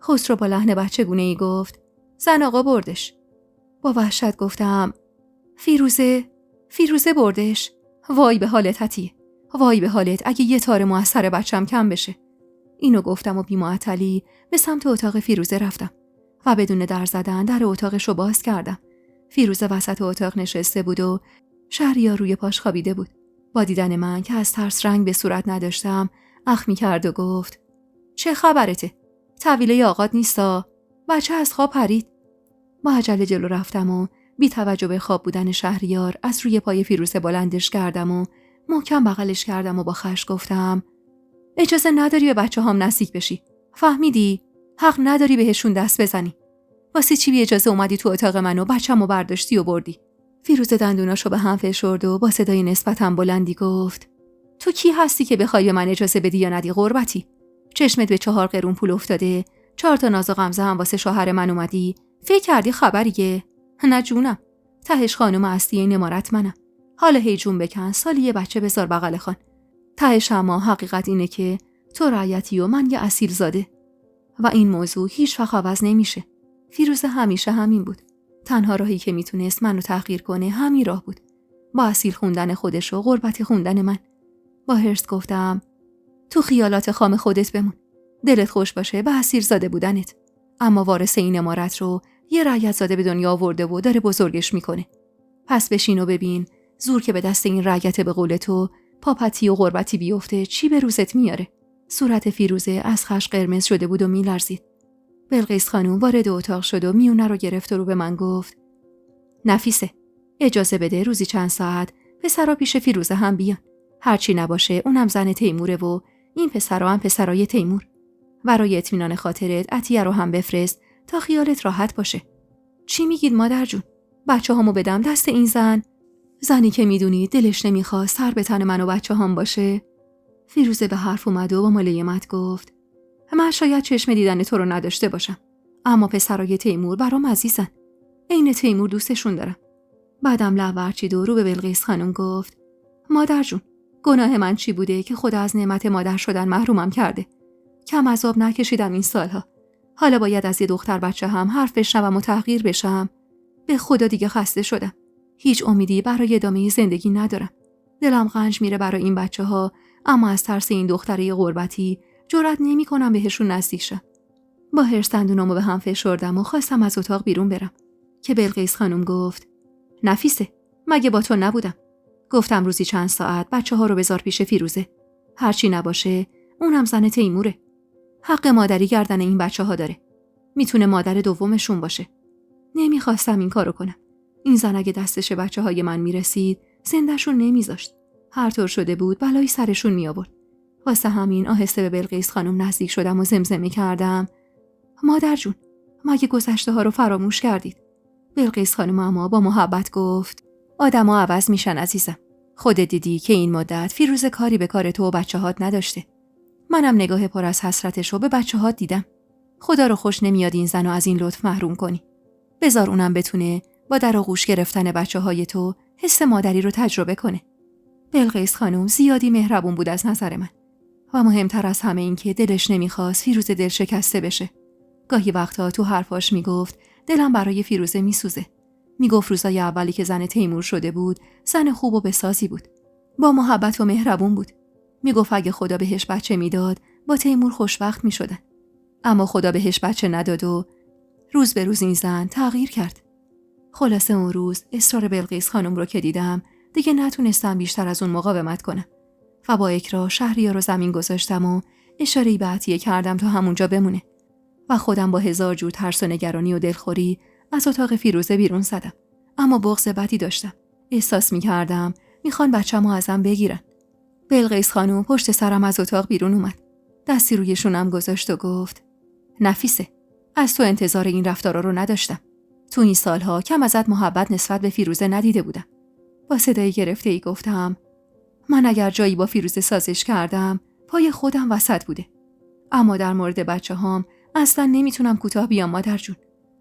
خسرو با لحن بچگونه‌ای گفت زن آقا بردش. با وحشت گفتم فیروزه بردش. وای به حالت عطیه، وای به حالت اگه یه تار موثر بچم کم بشه. اینو گفتم و بی‌معطلی به سمت اتاق فیروزه رفتم و بدون در زدن در اتاقش رو باز کردم. فیروزه وسط اتاق نشسته بود و شهریار روی پاش خوابیده بود. با دیدن من که از ترس رنگ به صورت نداشتم اخمی کرد و گفت چه خبرته؟ طویله آقات نیستا؟ بچه از خواب پرید. با عجله جلو رفتم و بی توجه به خواب بودن شهریار از روی پای فیروزه بلندش کردم و محکم بغلش کردم و با خشم گفتم اجازه نداری به بچه هام نزدیک بشی. فهمیدی؟ حق نداری بهشون دست بزنی. واسه چی بی اجازه اومدی تو اتاق من و بچه‌مو برداشتی و بردی؟ فیروزه دندوناشو به هم فشرد و با صدای نسبتاً بلندی گفت تو کی هستی که بخوای به من اجازه بدی یا ندی قربتی؟ چشمت به 4 قرون پول افتاده، 4 تا ناز و غمزه هم واسه شوهر من اومدی؟ فکر کردی خبریه؟ نه جونم. تهش خانم اصلی این امارت منم. حالا هی جون بکن، سالی یه بچه بذار بغل خان. تهش اما حقیقت اینه که تو رعیتی و من یه اصیل زاده و این موضوع هیچ وقت عوض نمیشه. فیروزه همیشه همین بود. تنها راهی که میتونست منو تحقیر کنه همین راه بود. با اصیل خوندن خودش و غربت خوندن من. با حرص گفتم تو خیالات خام خودت بمون. دلت خوش باشه به اصیل زاده بودنت. اما وارث این امارت رو یه رعیت زاده به دنیا آورده و داره بزرگش میکنه. پس بشین و ببین زور که به دست این رعیت به قول تو پاپتی و غربتی بیفته چی به روزت میاره. صورت فیروزه از خشم قرمز شده بود و میلرزید. بلقیس خانوم وارد اتاق شد و میونه رو گرفت و رو به من گفت نفیسه اجازه بده روزی چند ساعت پسرا پیش فیروزه هم بیان. هرچی نباشه اونم زن تیموره و این پسرا هم پسرای تیمور. برای اطمینان خاطرت عطیه رو هم بفرست تا خیالت راحت باشه. چی میگید مادر جون؟ بچه‌هامو بدم دست این زنی که میدونی دلش نمیخواد سر به تن من و بچه‌هام باشه. فیروزه به حرف اومد و با ملایمت گفت من شاید چشم دیدن تو رو نداشته باشم، اما پسرای تیمور برام عزیزن. عین تیمور دوستشون دارم. بعدم لب ورچید و رو به بلقیس خانم گفت مادر جون گناه من چی بوده که خدا از نعمت مادر شدن محرومم کرده؟ کم عذاب نکشیدم این سالها. حالا باید از یه دختر بچه هم حرف بشنوم و تحقیر بشم. به خدا دیگه خسته شدم. هیچ امیدی برای ادامه زندگی ندارم. دلم غنج میره برای این بچه‌ها، اما از ترس این دختره غربتی جرئت نمی‌کنم بهشون نزدیک شم. با حرص دندونامو به هم فشردم و خواستم از اتاق بیرون برم که بلقیس خانم گفت نفیسه مگه با تو نبودم؟ گفتم روزی چند ساعت بچه‌ها رو بذار پیش فیروزه. هرچی نباشه اونم زن تیموره. حق مادری گردن این بچه‌ها داره. میتونه مادر دومشون باشه. نمیخواستم این کارو کنم. این زن اگه دستش بچه‌های من میرسید زنده‌شون نمیذاشت. هر طور شده بود بلایی سرشون می آورد. واسه همین آهسته به بلقیس خانم نزدیک شدم و زمزمه کردم مادر جون مگه گذشته ها رو فراموش کردید؟ بلقیس خانم اما با محبت گفت آدم‌ها عوض میشن عزیزم. خودت دیدی که این مدت فیروزه کاری به کار تو و بچه‌هات نداشته. منم نگاه پر از حسرتش رو به بچه‌هات دیدم. خدا رو خوش نمیاد این زنو از این لطف محروم کنی. بذار اونم بتونه با در آغوش گرفتن بچه‌های تو حس مادری رو تجربه کنه. بلقیس خانم زیادی مهربون بود از نظر من و مهمتر از همه این که دلش نمیخواست فیروزه دل شکسته بشه. گاهی وقتا تو حرفاش میگفت دلم برای فیروزه میسوزه. میگفت روزای اولی که زن تیمور شده بود زن خوب و بسازی بود. با محبت و مهربون بود. میگفت اگه خدا بهش بچه میداد با تیمور خوشبخت میشدن. اما خدا بهش بچه نداد و روز به روز این زن تغییر کرد. خلاصه اون روز اصرار بلقیس خانم رو که دیدم دیگه نتونستم بیشتر از اون مقاومت کنم و با اکراه شهریار رو زمین گذاشتم و اشاره‌ای به عطیه کردم تا همونجا بمونه و خودم با هزار جور ترس و نگرانی و دلخوری از اتاق فیروزه بیرون زدم. اما بغض بدی داشتم. احساس می‌کردم میخوان بچه‌مو ازم بگیرن. بلقیس خانم پشت سرم از اتاق بیرون اومد. دستی روی شونم گذاشت و گفت نفیسه از تو انتظار این رفتارا رو نداشتم. تو این سالها کم ازت محبت نسبت به فیروزه ندیده بودم. با صدای گرفته‌ای گفتم من اگر جایی با فیروزه سازش کردم پای خودم وسط بوده. اما در مورد بچه‌هام اصلا نمیتونم کوتاه بیام مادر جون.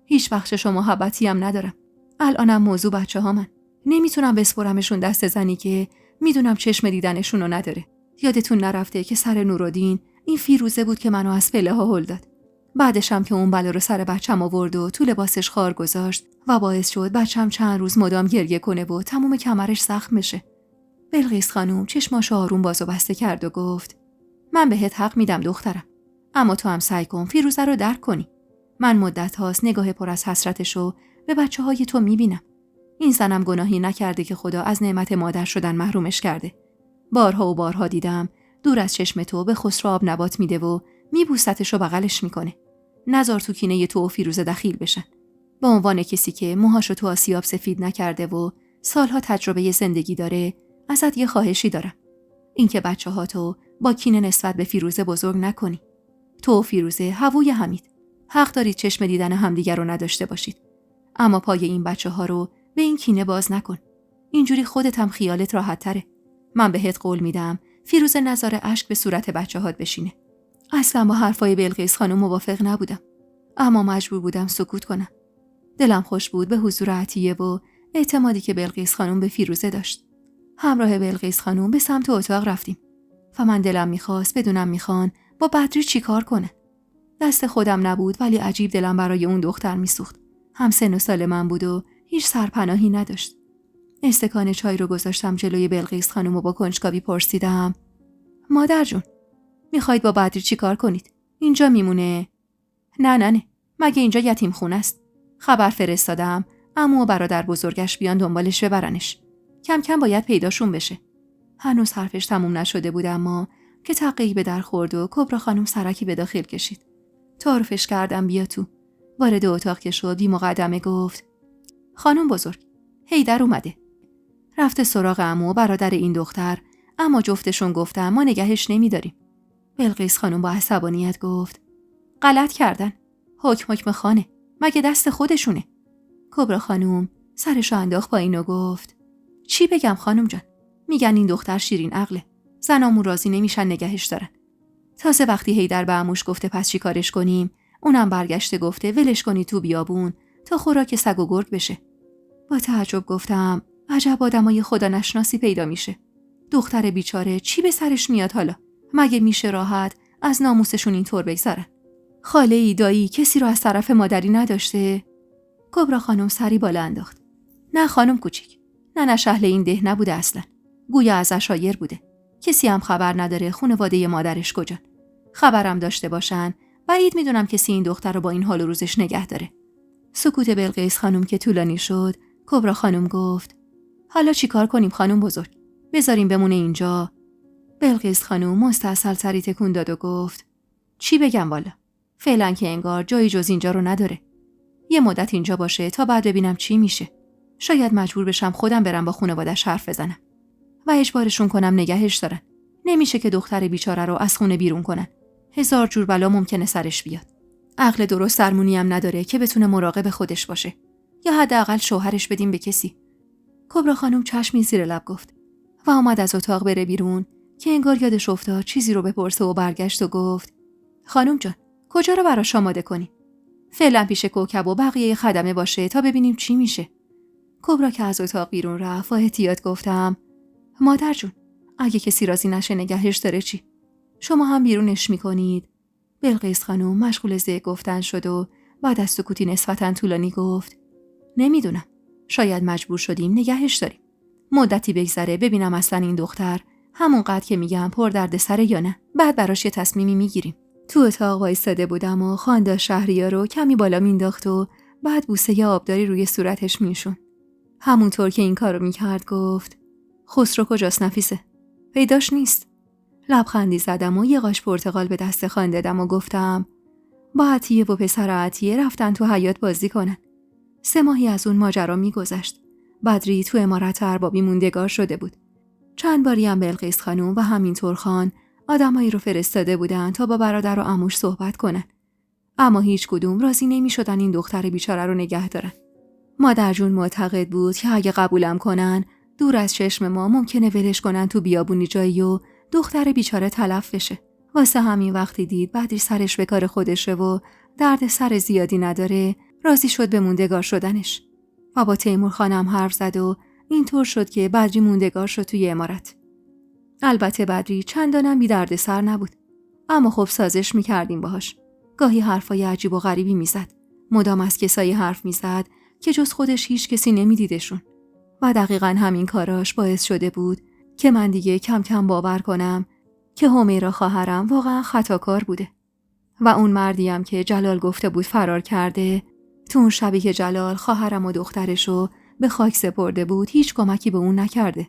هیچ بخشش و محبتی هم ندارم. الانم موضوع بچه‌هامن. نمیتونم بسپرمشون دست زنی که میدونم چشم دیدنشون رو نداره. یادتون نرفته که سر نورالدین این فیروزه بود که منو از پله ها هل داد. بعدش هم که اون بلا رو سر بچم آورد و تو لباسش خار گذاشت و باعث شد بچم چند روز مدام گریه کنه و تموم کمرش زخم بشه. بلقیس خانوم چشماشو آروم باز و بسته کرد و گفت من بهت حق میدم دخترم، اما تو هم سعی کن فیروزه رو درک کنی. من مدت هاست نگاه پر از حسرتشو به بچه‌های تو میبینم. این زنم گناهی نکرده که خدا از نعمت مادر شدن محرومش کرده. بارها و بارها دیدم دور از چشم تو به خسرو آب نبات میده و میبوستش و بغلش میکنه. نذار تو کینه تو و فیروزه دخیل بشن. به عنوان کسی که موهاشو تو آسیاب سفید نکرده و سالها تجربه زندگی داره، ازت یه خواهشی دارم. اینکه بچه‌هاتو با کینه نسبت به فیروزه بزرگ نکنی. تو و فیروزه هووی همید. حق دارید چشم دیدن همدیگر رو نداشته باشید. اما پای این بچه‌ها رو به این کینه باز نکن. اینجوری خودت هم خیالت راحت تره. من بهت قول میدم فیروزه نذاره اشک به صورت بچه‌هات بشینه. اصلا با حرفای بلقیس خانم موافق نبودم. اما مجبور بودم سکوت کنم. دلم خوش بود به حضور عطیه و اعتمادی که بلقیس خانم به فیروزه داشت. همراه بلقیس خانم به سمت اتاق رفتیم. و من دلم میخواست بدونم میخوان با بدری چی کار کنه. دست خودم نبود ولی عجیب دلم برای اون دختر میسوخت. هم سن و سال من بود و هیچ سرپناهی نداشت. استکان چای رو گذاشتم جلوی بلقیس خانم و با کنجکاوی پرسیدم: مادر جون، میخواید با بدری چی کار کنید؟ اینجا میمونه؟ نه مگه اینجا یتیم خونه است. خبر فرستادم عمو و برادر بزرگش بیان دنبالش ببرنش. کم کم باید پیداشون بشه. هنوز حرفش تموم نشده بود اما که تقی به در خورد و کبرا خانم سرکی به داخل کشید. تعارفش کردم بیا تو. وارد اتاق که شد بی مقدمه گفت: خانم بزرگ، حیدر اومده. رفته سراغ عمو و برادر این دختر، اما جفتشون گفتن ما نگهش نمیداریم. بلقیس خانم با عصبانیت گفت: غلط کردن. حکم خانه. مگه دست خودشونه؟ کبرا خانم سرشو انداخت پایین و گفت: چی بگم خانم جان؟ میگن این دختر شیرین عقله. زنامون راضی نمیشن نگهش دارن. تازه وقتی حیدر به عموش گفته پس چی کارش کنیم، اونم برگشته گفته ولش کنی تو بیابون تا خوراک سگ و گرگ بشه. با تعجب گفتم: عجب آدمای خدا نشناسی پیدا میشه. دختر بیچاره چی به سرش میاد حالا؟ مگه میشه راحت از ناموسشون اینطور بگذرن؟ خاله ای دایی کسی رو از طرف مادری نداشته؟ کبرا خانم سری بالا انداخت. نه خانم کوچیک، ننش اهل این ده نبوده اصلا. گویا از عشایر بوده. کسی هم خبر نداره خانواده مادرش کجان. خبرم داشته باشن بعید میدونم کسی این دختر رو با این حال و روزش نگه داره. سکوت بلقیس خانم که طولانی شد، کبرا خانم گفت: حالا چی کار کنیم خانم بزرگ؟ بذاریم بمونه اینجا؟ بلقیس خانم مستعسل سری تکون داد و گفت: چی بگم والا؟ فعلا که انگار جایی جز اینجا رو نداره. یه مدت اینجا باشه تا بعد ببینم چی میشه. شاید مجبور بشم خودم برم با خانواده‌اش حرف بزنم و اجبارشون کنم نگهش دارن. نمیشه که دختر بیچاره رو از خونه بیرون کنن. هزار جور بلا ممکنه سرش بیاد. عقل درست درمونی هم نداره که بتونه مراقب خودش باشه. یا حداقل شوهرش بدیم به کسی. کبرا خانم چشمی زیر لب گفت و اومد از اتاق بره بیرون که انگار یادش افتاد چیزی رو بپرسه و برگشت و گفت: خانم جان، کجا رو براش آماده کنی؟ فعلا پیش کوکب و بقیه خدمه باشه تا ببینیم چی میشه. کبرا که از اتاق بیرون رفت و احتیاط گفتم: مادر جون، اگه کسی راضی نشه نگهش داره چی؟ شما هم بیرونش میکنید؟ بلقیس خانم مشغول ذکر گفتن شد و بعد از سکوتی نسبتاً طولانی گفت: نمیدونم. شاید مجبور شدیم نگهش داریم. مدتی بگذره ببینم اصلا این دختر همونقدر که میگم پر دردسره یا نه. بعد براش یه تصمیمی میگیریم. تو اتاق وایساده بودم و خاندا شهریار رو کمی بالا مینداخت و بعد بوسه آبداری روی صورتش میشون. همونطور که این کارو میکرد گفت: خسرو کجاست نفیسه؟ پیداش نیست. لبخندی زدم و یه قاش پرتقال به دست خان دادم و گفتم: با عطیه و پسر عطیه رفتن تو حیاط بازی کنن. 3 ماهی از اون ماجرا میگذشت. بدری تو امارت اربابی موندگار شده بود. چند باری هم بلقیس خانم و همینطور خان آدمایی رو فرستاده بودن تا با برادر و عموش صحبت کنن. اما هیچ کدوم راضی نمی‌شدن این دختر بیچاره رو نگه دارن. مادر جون معتقد بود که اگه قبولم کنن دور از چشم ما ممکنه ولش کنن تو بیابونی جایی و دختر بیچاره تلف بشه. واسه همین وقتی دید بدری سرش به کار خودشه و درد سر زیادی نداره، راضی شد به موندگار شدنش. و با تیمور خانم حرف زد و اینطور شد که بدری موندگار شد توی امارت. البته بدری چندانم بی درد سر نبود. اما خب سازش میکردیم باهاش. گاهی حرفای عجیب و غریبی میزد. مدام از کسایی حرف میزد که جز خودش هیچ کسی نمیدیدشون. و دقیقاً همین کاراش باعث شده بود که من دیگه کم کم باور کنم که همیرا خواهرم واقعا خطاکار بوده. و اون مردیم که جلال گفته بود فرار کرده، تو اون شبی که جلال خواهرم و دخترشو به خاک سپرده بود هیچ کمکی به اون نکرده.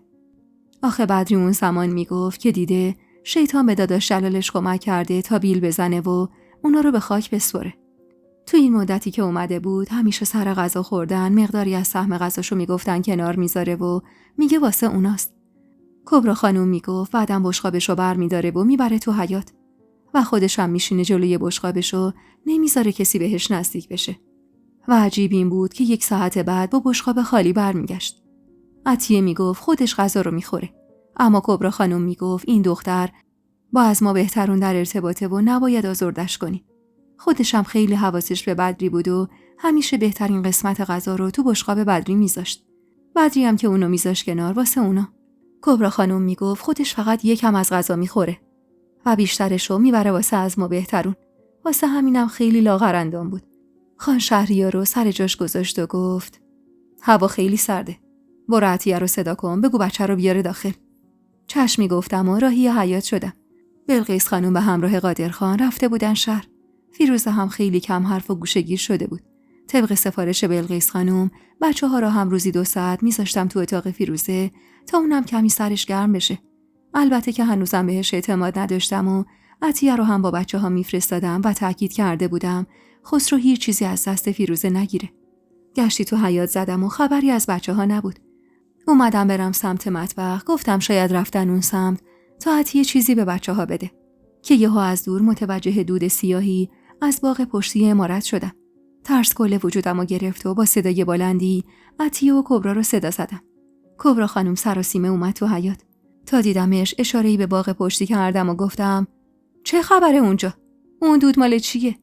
آخه بدری اون زمان میگفت که دیده شیطان به داداش جلالش کمک کرده تا بیل بزنه و اونا رو به خاک بسپره. تو این مدتی که اومده بود همیشه سر غذا خوردن مقداری از سهم غذاشو میگفتن کنار میذاره و میگه واسه اوناست. کبرا خانوم میگفت بعدم بشقابشو بر میداره و میبره تو حیاط و خودش هم میشینه جلوی بشقابشو نمیذاره کسی بهش نزدیک بشه. و عجیب این بود که 1 ساعت بعد با بشقاب خالی برمیگشت. عطیه میگفت خودش غذا رو میخوره، اما کبرا خانوم میگفت این دختر با از ما بهترون در ارتباطه و نباید آزردش کنی. خودش هم خیلی حواسش به بدری بود و همیشه بهترین قسمت غذا رو تو بشقاب بدری میذاشت. بدری هم که اونو میذاشت کنار واسه اونا. کبرا خانم میگفت خودش فقط یکم از غذا میخوره و بیشترشو میبره واسه از ما بهترون. واسه همینم خیلی لاغرندام بود. خان شهریار رو سر جاش گذاشت و گفت هوا خیلی سرده. برو عطیه رو صدا کن، بگو بچه رو بیاره داخل. چشمی گفتم و راهی حیاط شدم. بلقیس خانم به همراه قادرخان رفته بودن شهر. فیروزه هم خیلی کم حرف و گوشه‌گیر شده بود. طبق سفارش بلقیس خانم بچه‌ها را هم روزی 2 ساعت میذاشتم تو اتاق فیروزه تا اونم کمی سرش گرم بشه. البته که هنوزم بهش اعتماد نداشتم و عطیه رو هم با بچه‌ها میفرستادم و تاکید کرده بودم خسرو هیچ چیزی از دست فیروزه نگیره. گشتی تو حیاط زدم و خبری از بچه‌ها نبود. اومدم برم سمت مطبخ، گفتم شاید رفتن اون سمت تا عطیه چیزی به بچه‌ها بده که یهو از دور متوجه دود سیاهی از باغ پشتی عمارت شدم. ترس کل وجودمو گرفت و با صدای بلندی عطیه و کبرا رو صدا زدم. کبرا خانم سراسیمه اومد تو حیاط. تا دیدمش اشاره‌ای به باغ پشتی کردم و گفتم چه خبره اونجا؟ اون دود مال چیه؟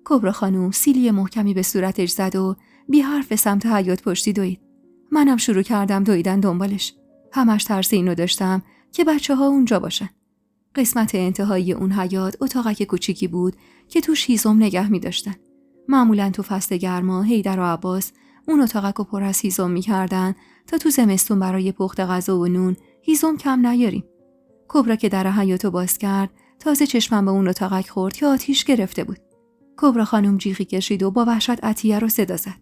کبرا خانم سیلی محکمی به صورتش زد و بی حرف به سمت حیاط پشتی دوید. منم شروع کردم دویدن دنبالش. همش ترس اینو داشتم که بچه‌ها اونجا باشن. قسمت انتهایی اون حیاط اتاقک کوچیکی بود که توش هیزم نگه می‌داشتن. معمولاً تو فصل گرما حیدر و عباس اون اتاقکو پر از هیزم می‌کردن تا تو زمستون برای پخت غذا و نون هیزم کم نیاریم. کبرا که در حیاطو باز کرد تازه چشمم به اون اتاقک خورد که آتیش گرفته بود. کبرا خانم جیغی کشید و با وحشت عطیه رو صدا زد.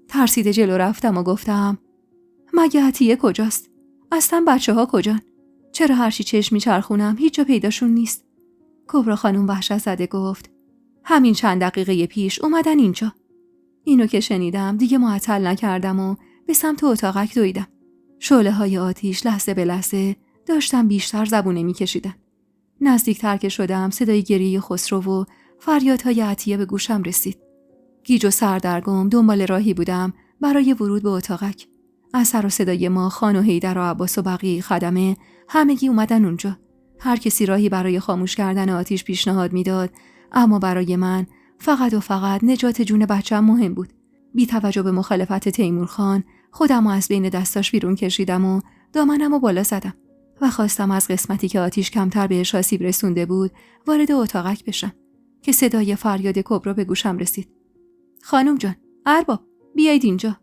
ترسیده جلو رفتم و گفتم مگه عطیه کجاست؟ اصلا بچه‌ها کجان؟ چرا هرچی چشم میچرخونم هیچ جا پیداشون نیست؟ کبرا خانم وحشت زده گفت همین چند دقیقه پیش اومدن اینجا. اینو که شنیدم دیگه معطل نکردم و به سمت اتاقک دویدم. شعله‌های آتیش لحظه به لحظه داشتم بیشتر زبونه میکشیدن. نزدیکتر که شدم صدای گریه خسرو و فریادهای عطیه به گوشم رسید. گیج و سردرگم دنبال راهی بودم برای ورود به اتاقک. از سر و صدای ما خان و حیدر و عباس و بقیه خدمه همگی اومدن اونجا. هر کسی راهی برای خاموش کردن آتیش پیشنهاد میداد، اما برای من فقط و فقط نجات جون بچه‌م مهم بود. بی توجه به مخالفت تیمور خان خودم از بین دستاش بیرون کشیدم و دامنمو بالا زدم و خواستم از قسمتی که آتیش کمتر بهش آسیب رسونده بود وارد اتاقک بشم که صدای فریاد کبرا به گوشم رسید. خانم جان، ارباب، بیایید اینجا.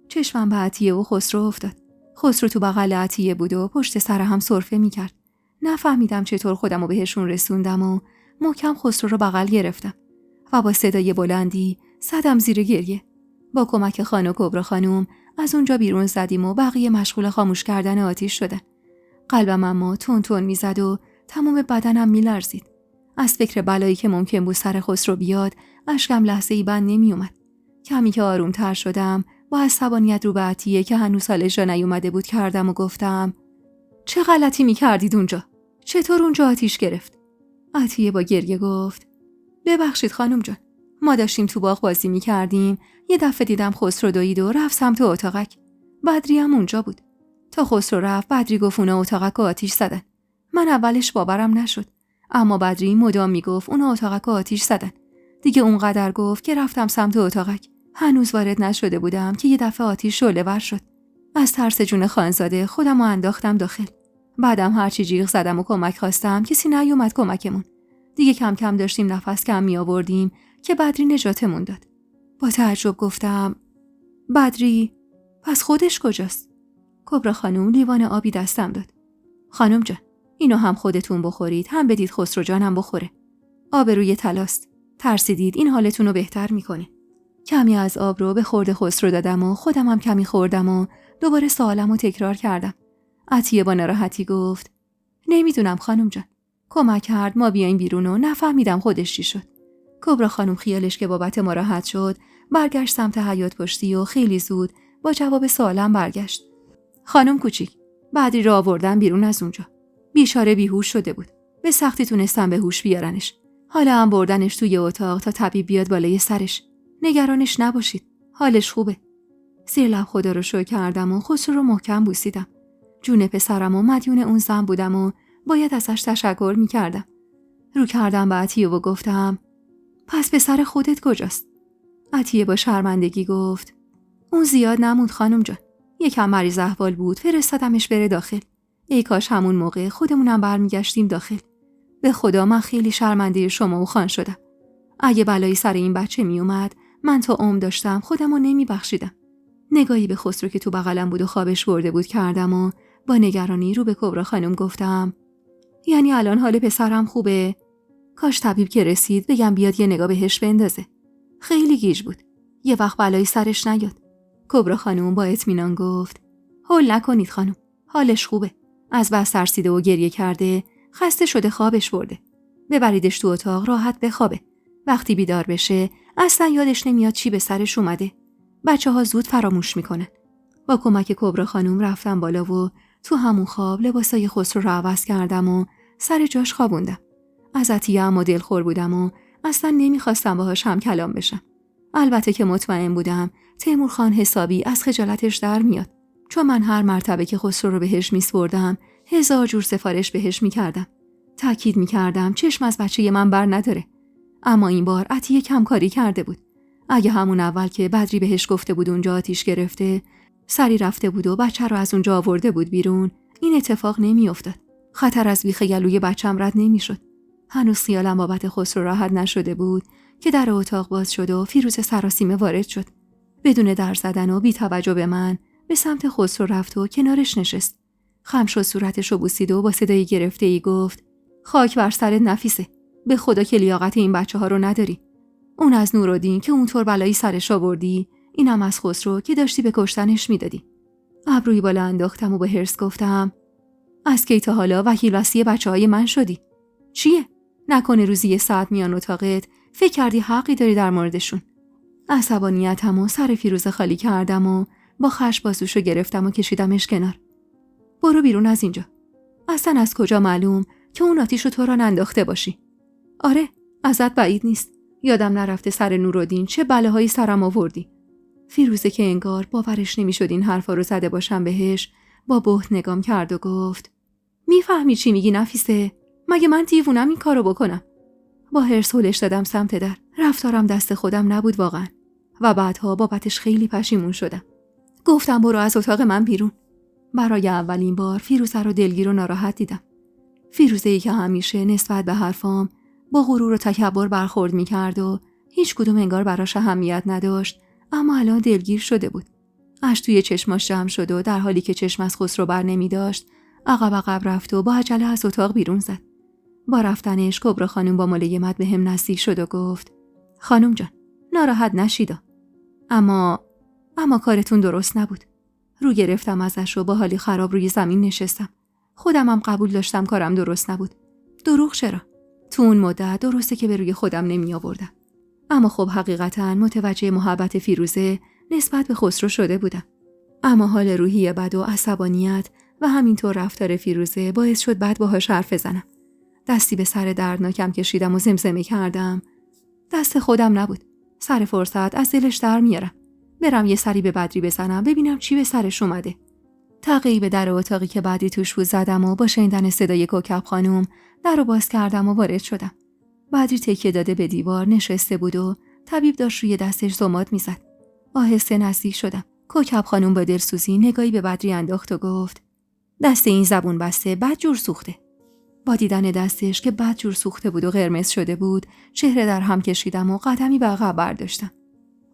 چشمم به عطیه و خسرو افتاد. خسرو تو بغل عطیه بود و پشت سر هم سرفه میکرد. نفهمیدم چطور خودمو بهشون رسوندم و محکم خسرو رو بغل گرفتم و با صدای بلندی زدم زیر گریه. با کمک خان و کبرا خانم از اونجا بیرون زدیم و بقیه مشغول خاموش کردن آتیش شدن. قلبم اما تون تون میزد و تمام بدنم میلرزید. از فکر بلایی که ممکن بود سر خسرو بیاد اشکم لحظه‌ای بند نمیومد. کمی که آرومتر شدم با عصبانیت رو به عطیه که هنوز حالش را نیومده بود کردم و گفتم چه غلطی میکردید اونجا؟ چطور اونجا آتیش گرفت؟ عطیه با گریه گفت ببخشید خانم جان، ما داشتیم تو باغ بازی میکردیم، یه دفعه دیدم خسرو دوید و رفت سمت اتاقک. بدری هم اونجا بود. تا خسرو رفت بدری گفت اونا اتاقک آتیش زدن. من اولش باورم نشد، اما بدری مدام میگفت اونا اتاقک آتیش زدن. دیگه اونقدر گفت که رفتم سمت اتاقک. هنوز وارد نشده بودم که یه دفعه آتیش شعله‌ور شد. از ترس جون خانزاده خودم رو انداختم داخل. بعدم هرچی جیغ زدم و کمک خواستم کسی نیومد کمکمون. دیگه کم کم داشتیم نفس کم می آوردیم که بدری نجاتمون داد. با تعجب گفتم بدری؟ پس خودش کجاست؟ کبرا خانم لیوان آبی دستم داد. خانم جان، اینو هم خودتون بخورید هم بدید خسرو جانم بخوره. آب روی طلاست. ترسیدید این حالتون رو بهتر میکنه. کمی از آب رو به خورد خسرو دادم و خودم هم کمی خوردم و دوباره سوالم رو تکرار کردم. عطیه با ناراحتی گفت نمیدونم خانم جان. کمک کرد ما بیایم بیرون و نفهمیدم خودش چی شد. کبرا خانم خیالش که بابت ما راحت شد برگشت سمت حیاط پشتی و خیلی زود با جواب سوالم برگشت. خانم کوچیک، بدری رو آوردن بیرون از اونجا. بیچاره بیهوش شده بود. به سختی تونستم به هوش بیارنش. حالا هم بردنش توی اتاق تا طبیب بیاد بالای سرش. نگرانش نباشید. حالش خوبه. زیر لب خدا رو شکر کردم و خسرو رو محکم بوسیدم. جون پسرم و مدیون اون زن بودم و باید ازش تشکر میکردم. رو کردم به عطیه و گفتم پس پسر خودت کجاست؟ عطیه با شرمندگی گفت اون زیاد نموند خانم جان. یکم مریض احوال بود، فرستادمش بره داخل. ای کاش همون موقع خودمونم برمیگشتیم داخل. به خدا من خیلی شرمنده شما و خان شدم. اگه بلایی سر این بچه می اومد، من تا عمر داشتم خودمو نمیبخشیدم. نگاهی به خسرو که تو بغلم بود و خوابش برده بود کردم و با نگرانی رو به کبرا خانم گفتم یعنی الان حال پسرم خوبه؟ کاش طبیب که رسید بگم بیاد یه نگاه بهش بندازه. خیلی گیج بود. یه وقت بلایی سرش نیاد. کبرا خانم با اطمینان گفت هول نکنید خانم. حالش خوبه. از بس ترسیده و گریه کرده، خسته شده خوابش برده. ببریدش تو اتاق راحت بخوابه. وقتی بیدار بشه اصلا یادش نمیاد چی به سرش اومده. بچه‌ها زود فراموش میکنن. با کمک کبرا خانم رفتم بالا و تو همون خواب لباسای خسرو رو عوض کردم و سر جاش خوابوندم. از عطیه اما دلخور بودم و اصلا نمیخواستم باهاش هم کلام بشم. البته که مطمئن بودم تیمور خان حسابی از خجالتش در میاد، چون من هر مرتبه که خسرو رو بهش میسپردم 1000 جور سفارش بهش میکردم. تأکید میکردم چشم از بچه من بر نداره. اما این بار عطیه کمکاری کرده بود. اگه همون اول که بدری بهش گفته بود اونجا آتیش گرفته، سری رفته بود و بچه رو از اونجا آورده بود بیرون، این اتفاق نمیافتاد. خطر از بیخ گلوی بچه‌م رد نمیشد. هنوز خیالم بابت خسرو راحت نشده بود که در اتاق باز شد و فیروزه سراسیمه وارد شد. بدون در زدن و بی توجه به من به سمت خسرو رفت و کنارش نشست. خم شد صورتش رو بوسید و با صدای گرفته‌ای گفت خاک بر سرت نفیسه. به خدا که لیاقت این بچه‌ها رو نداری. اون از نورالدین که اونطور بلایی سرش آوردی، اینم از خسرو که داشتی به کشتنش میدادی. ابروی بالا انداختم و با حرص گفتم از کی تا حالا وکیل وصی بچه‌های من شدی؟ چیه؟ نکنه روزی یه ساعت میان اتاقت فکر کردی حقی داری در موردشون؟ عصبانیتم و سر فیروزه خالی کردم و با خشم بازوشو گرفتم و کشیدمش کنار. برو بیرون از اینجا. اصلا از کجا معلوم که اون آتیشو تو را ننداخته باشی؟ آره، ازت بعید نیست. یادم نرفته سر نورالدین چه بلاهایی سرم آوردی. فیروزه که انگار باورش نمیشد این حرفا رو زده باشم بهش، با بهت نگام کرد و گفت میفهمی چی میگی نفیسه؟ مگه من دیوونم این کارو بکنم؟ با حرص هلش دادم سمت در. رفتارم دست خودم نبود واقعا و بعدها بابتش خیلی پشیمون شدم. گفتم برو از اتاق من بیرون. برای اولین بار فیروزه رو دلگیر و ناراحت دیدم. فیروزه‌ای که همیشه نسبت به حرفام با غرور و تکبر برخورد می‌کرد و هیچ کدوم انگار براش اهمیت نداشت، اما الان دلگیر شده بود. اشک توی چشماش جمع شد و در حالی که چشم از خسرو بر نمی‌داشت، عقب رفت و با عجله از اتاق بیرون زد. با رفتنش کبرا خانم با ملایمت به هم نزدیک شد و گفت خانم جان، ناراحت نشید. اما کارتون درست نبود. رو گرفتم ازش و با حالی خراب روی زمین نشستم. خودمم قبول داشتم کارم درست نبود. دروغ چرا؟ تو اون مدت درسته که به روی خودم نمی آوردم. اما خب حقیقتاً متوجه محبت فیروزه نسبت به خسرو شده بودم. اما حال روحی بد و عصبانیت و همینطور رفتار فیروزه باعث شد بد باهاش حرف بزنم. دستی به سر دردناکم کشیدم و زمزمه کردم دست خودم نبود. سر فرصت از دلش در میارم. برم یه سری به بدری بزنم ببینم چی به سرش اومده. تعقیب در اتاقی که بدری توش بود زدم و با شنیدن صدای کوکب خانم در رو باز کردم و وارد شدم. بدری تکیه داده به دیوار نشسته بود و طبیب داشت روی دستش ضماد میزد. آهسته نزدیک شدم. کوکب خانم با دلسوزی نگاهی به بدری انداخت و گفت دست این زبون بسته بدجور سوخته. با دیدن دستش که بدجور سوخته بود و قرمز شده بود چهره در هم کشیدم و قدمی به عقب برداشتم.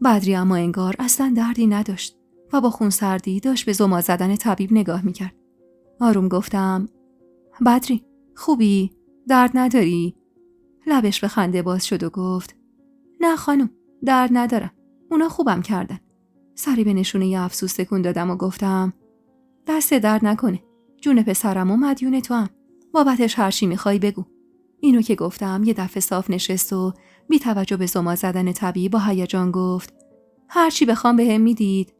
بدری اما انگار اصلا دردی نداشت و با خونسردی داشت به ضماد زدن طبیب نگاه میکرد. آروم گفتم بدری خوبی؟ درد نداری؟ لبش به خنده باز شد و گفت نه خانم، درد ندارم. اونا خوبم کردن. سری به نشونه ی افسوس تکون دادم و گفتم دست درد نکنه. جون پسرم و مدیون تو هم. بابتش هر چی میخوای بگو. اینو که گفتم یه دفعه صاف نشست و بی توجه به ضماد زدن طبیب با هیجان گفت هر چی بخوام بهم میدید؟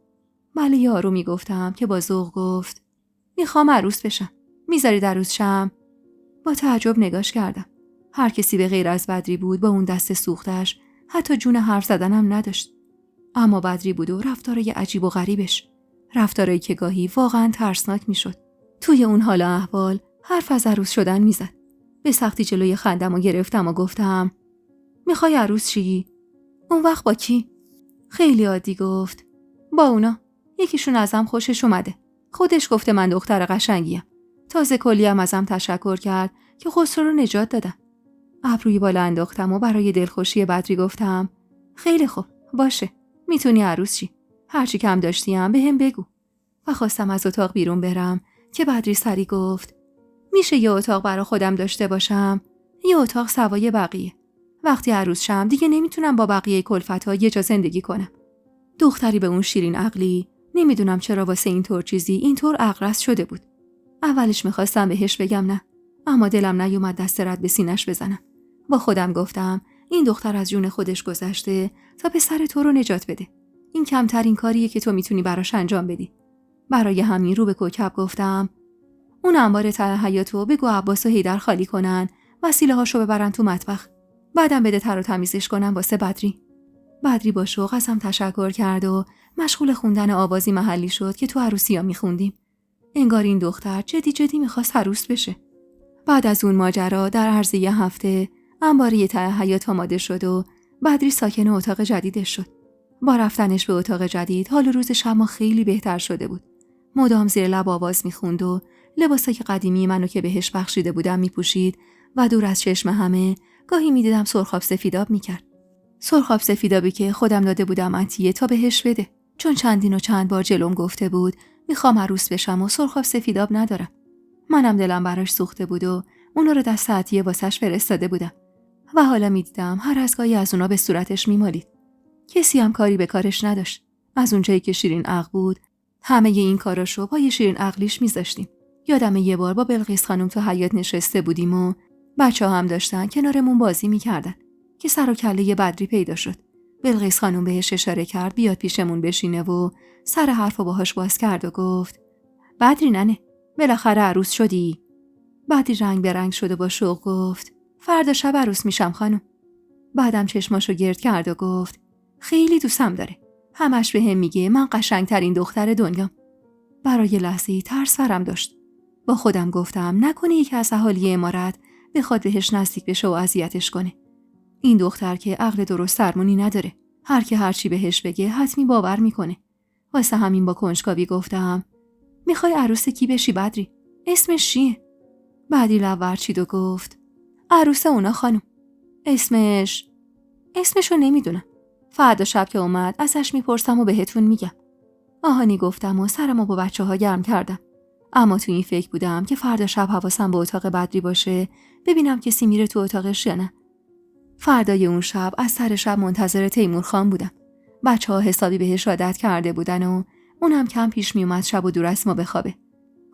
بله یارو میگفتم که با ذوق گفت میخوام عروس بشم. میذارید عروس شم؟ با تعجب نگاش کردم. هر کسی به غیر از بدری بود با اون دست سوختش حتی جون حرف زدنم نداشت. اما بدری بود و رفتارای عجیب و غریبش، رفتارایی که گاهی واقعا ترسناک میشد. توی اون حال احوال حرف از عروس شدن میزد. به سختی جلوی خندم و گرفتم و گفتم میخوای عروس شی؟ اون وقت با کی؟ خیلی عادی گفت با اونا. یکیشون ازم خوشش اومده. خودش گفته من دختر قشنگیم. تازه کلی هم ازم تشکر کرد که خسرو رو نجات دادم. ابروی بالا انداختم و برای دلخوشی بدری گفتم خیلی خوب، باشه، میتونی عروس شی. هرچی کم داشتیم به هم بگو. و خواستم از اتاق بیرون برم که بدری سری گفت میشه یه اتاق برا خودم داشته باشم؟ یه اتاق سوای بقیه. وقتی عروس شم دیگه نمیتونم با بقیه کلفت‌ها یه جا زندگی کنم. دختری به اون شیرین عقلی نمیدونم چرا واسه اینطور چیزی اینطور اغرس شده بود. اولش میخواستم بهش بگم نه، اما دلم نیومد دست رد به سینش بزنم. با خودم گفتم این دختر از جون خودش گذشته تا پسر تو رو نجات بده. این کمترین کاریه که تو میتونی براش انجام بدی. برای همین رو به کوکب گفتم اون انبار ته حیاطو بگو عباس و حیدر خالی کنن، وسیله هاشو ببرن تو مطبخ. بعدم بده تر و تمیزش کنم واسه بدری. بدری با شوق ازم تشکر کرد و مشغول خوندن آوازی محلی شد که تو عروسی‌ها میخوندیم. انگار این دختر جدی میخواست عروس بشه. بعد از اون ماجرا در عرض یه هفته انباری ته حیاط آماده شد و بدری ساکن اتاق جدیدش شد. با رفتنش به اتاق جدید حال روزش اما خیلی بهتر شده بود. مدام زیر لب آواز میخوند و لباسای قدیمی منو که بهش بخشیده بودم میپوشید و دور از چشم همه گاهی میدیدم سرخاب سفیداب میکرد. سرخاب سفیدابی که خودم داده بودم عطیه تا بهش بده، چون چندین و چند بار جلوم گفته بود میخوام عروس بشم و سرخاب سفیداب ندارم. منم دلم براش سوخته بود و اونا رو دست عطیه واسش فرستاده بودم و حالا میدیدم هر از گاهی از اونا به صورتش میمالید. کسی هم کاری به کارش نداشت. از اونجایی که شیرین عقل بود همه این کاراشو پای شیرین عقلیش میذاشتیم. یادم یه بار با بلقیس خانم تو حیاط نشسته بودیم و بچه‌ها هم داشتن کنارمون بازی میکردن که سر و کله بدری پیدا شد. بلقیس خانم بهش اشاره کرد بیاد پیشمون بشینه و سر حرفو باهاش باز کرد و گفت بدری ننه، بالاخره عروس شدی؟ بدری رنگ به رنگ شده با شوق گفت فردا شب عروس میشم خانم. بعدم چشماشو گرد کرد و گفت خیلی دوستم داره. همش بهم میگه من قشنگترین دختر دنیام. برای لحظه‌ای ترس برم داشت. با خودم گفتم نکنه یکی از اهالی عمارت بخواد بهش نزدیک بشه و اذیتش کنه. این دختر که عقل درست درمونی نداره. هر کی هرچی بهش بگه حتمی باور میکنه. واسه همین با کنجکاوی گفتم میخوای عروس کی بشی بدری؟ اسمش چیه؟ بعدی لب ورچید و گفت عروس اونا خانم. اسمشو نمیدونم. فردا شب که اومد ازش میپرسم و بهتون میگم. آهانی گفتم و سرمو با بچه‌ها گرم کردم. اما تو این فکر بودم که فردا شب حواسم به اتاق بدری باشه ببینم کسی میره تو اتاقش یا نه. فردای اون شب از سر شب منتظر تیمور خان بودم. بچه‌ها حسابی بهش عادت کرده بودن و اونم کم پیش میومد شب و دور از ما بخوابه.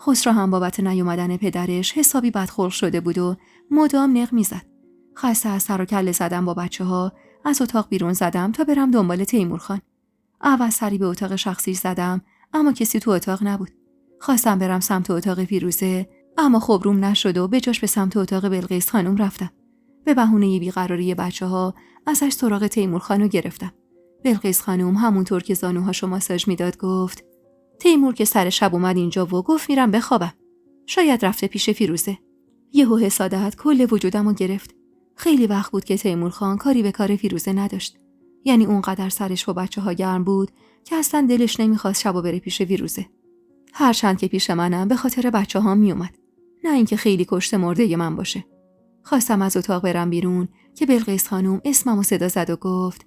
خسرو هم بابت نیومدن پدرش حسابی بدخلق شده بود و مدام نق میزد. خسته از سر و کله زدم با بچه‌ها از اتاق بیرون زدم تا برم دنبال تیمور خان. اول سری به اتاق شخصی زدم اما کسی تو اتاق نبود. خواستم برم سمت اتاق فیروزه اما خب روم نشد و به جاش به سمت اتاق بلقیس خانم رفتم. به بهونه بیقراری بچه‌ها ازش سراغ تیمور خانو گرفتم. بلقیس خانم همونطور که زانوهاشو ماساژ میداد گفت تیمور که سر شب اومد اینجا و گفت میرم بخوابم. شاید رفته پیش فیروزه. یهو حسادت کل وجودمو گرفت. خیلی وقت بود که تیمور خان کاری به کار فیروزه نداشت. یعنی اونقدر سرش با بچه‌ها گرم بود که اصلا دلش نمیخواست شبو بره پیش فیروزه. هرچند که پیش منم به خاطر بچه‌ها میومد. نه اینکه خیلی کشته مرده من باشه. خواستم از اتاق برم بیرون که بلقیس خانم اسممو صدا زد و گفت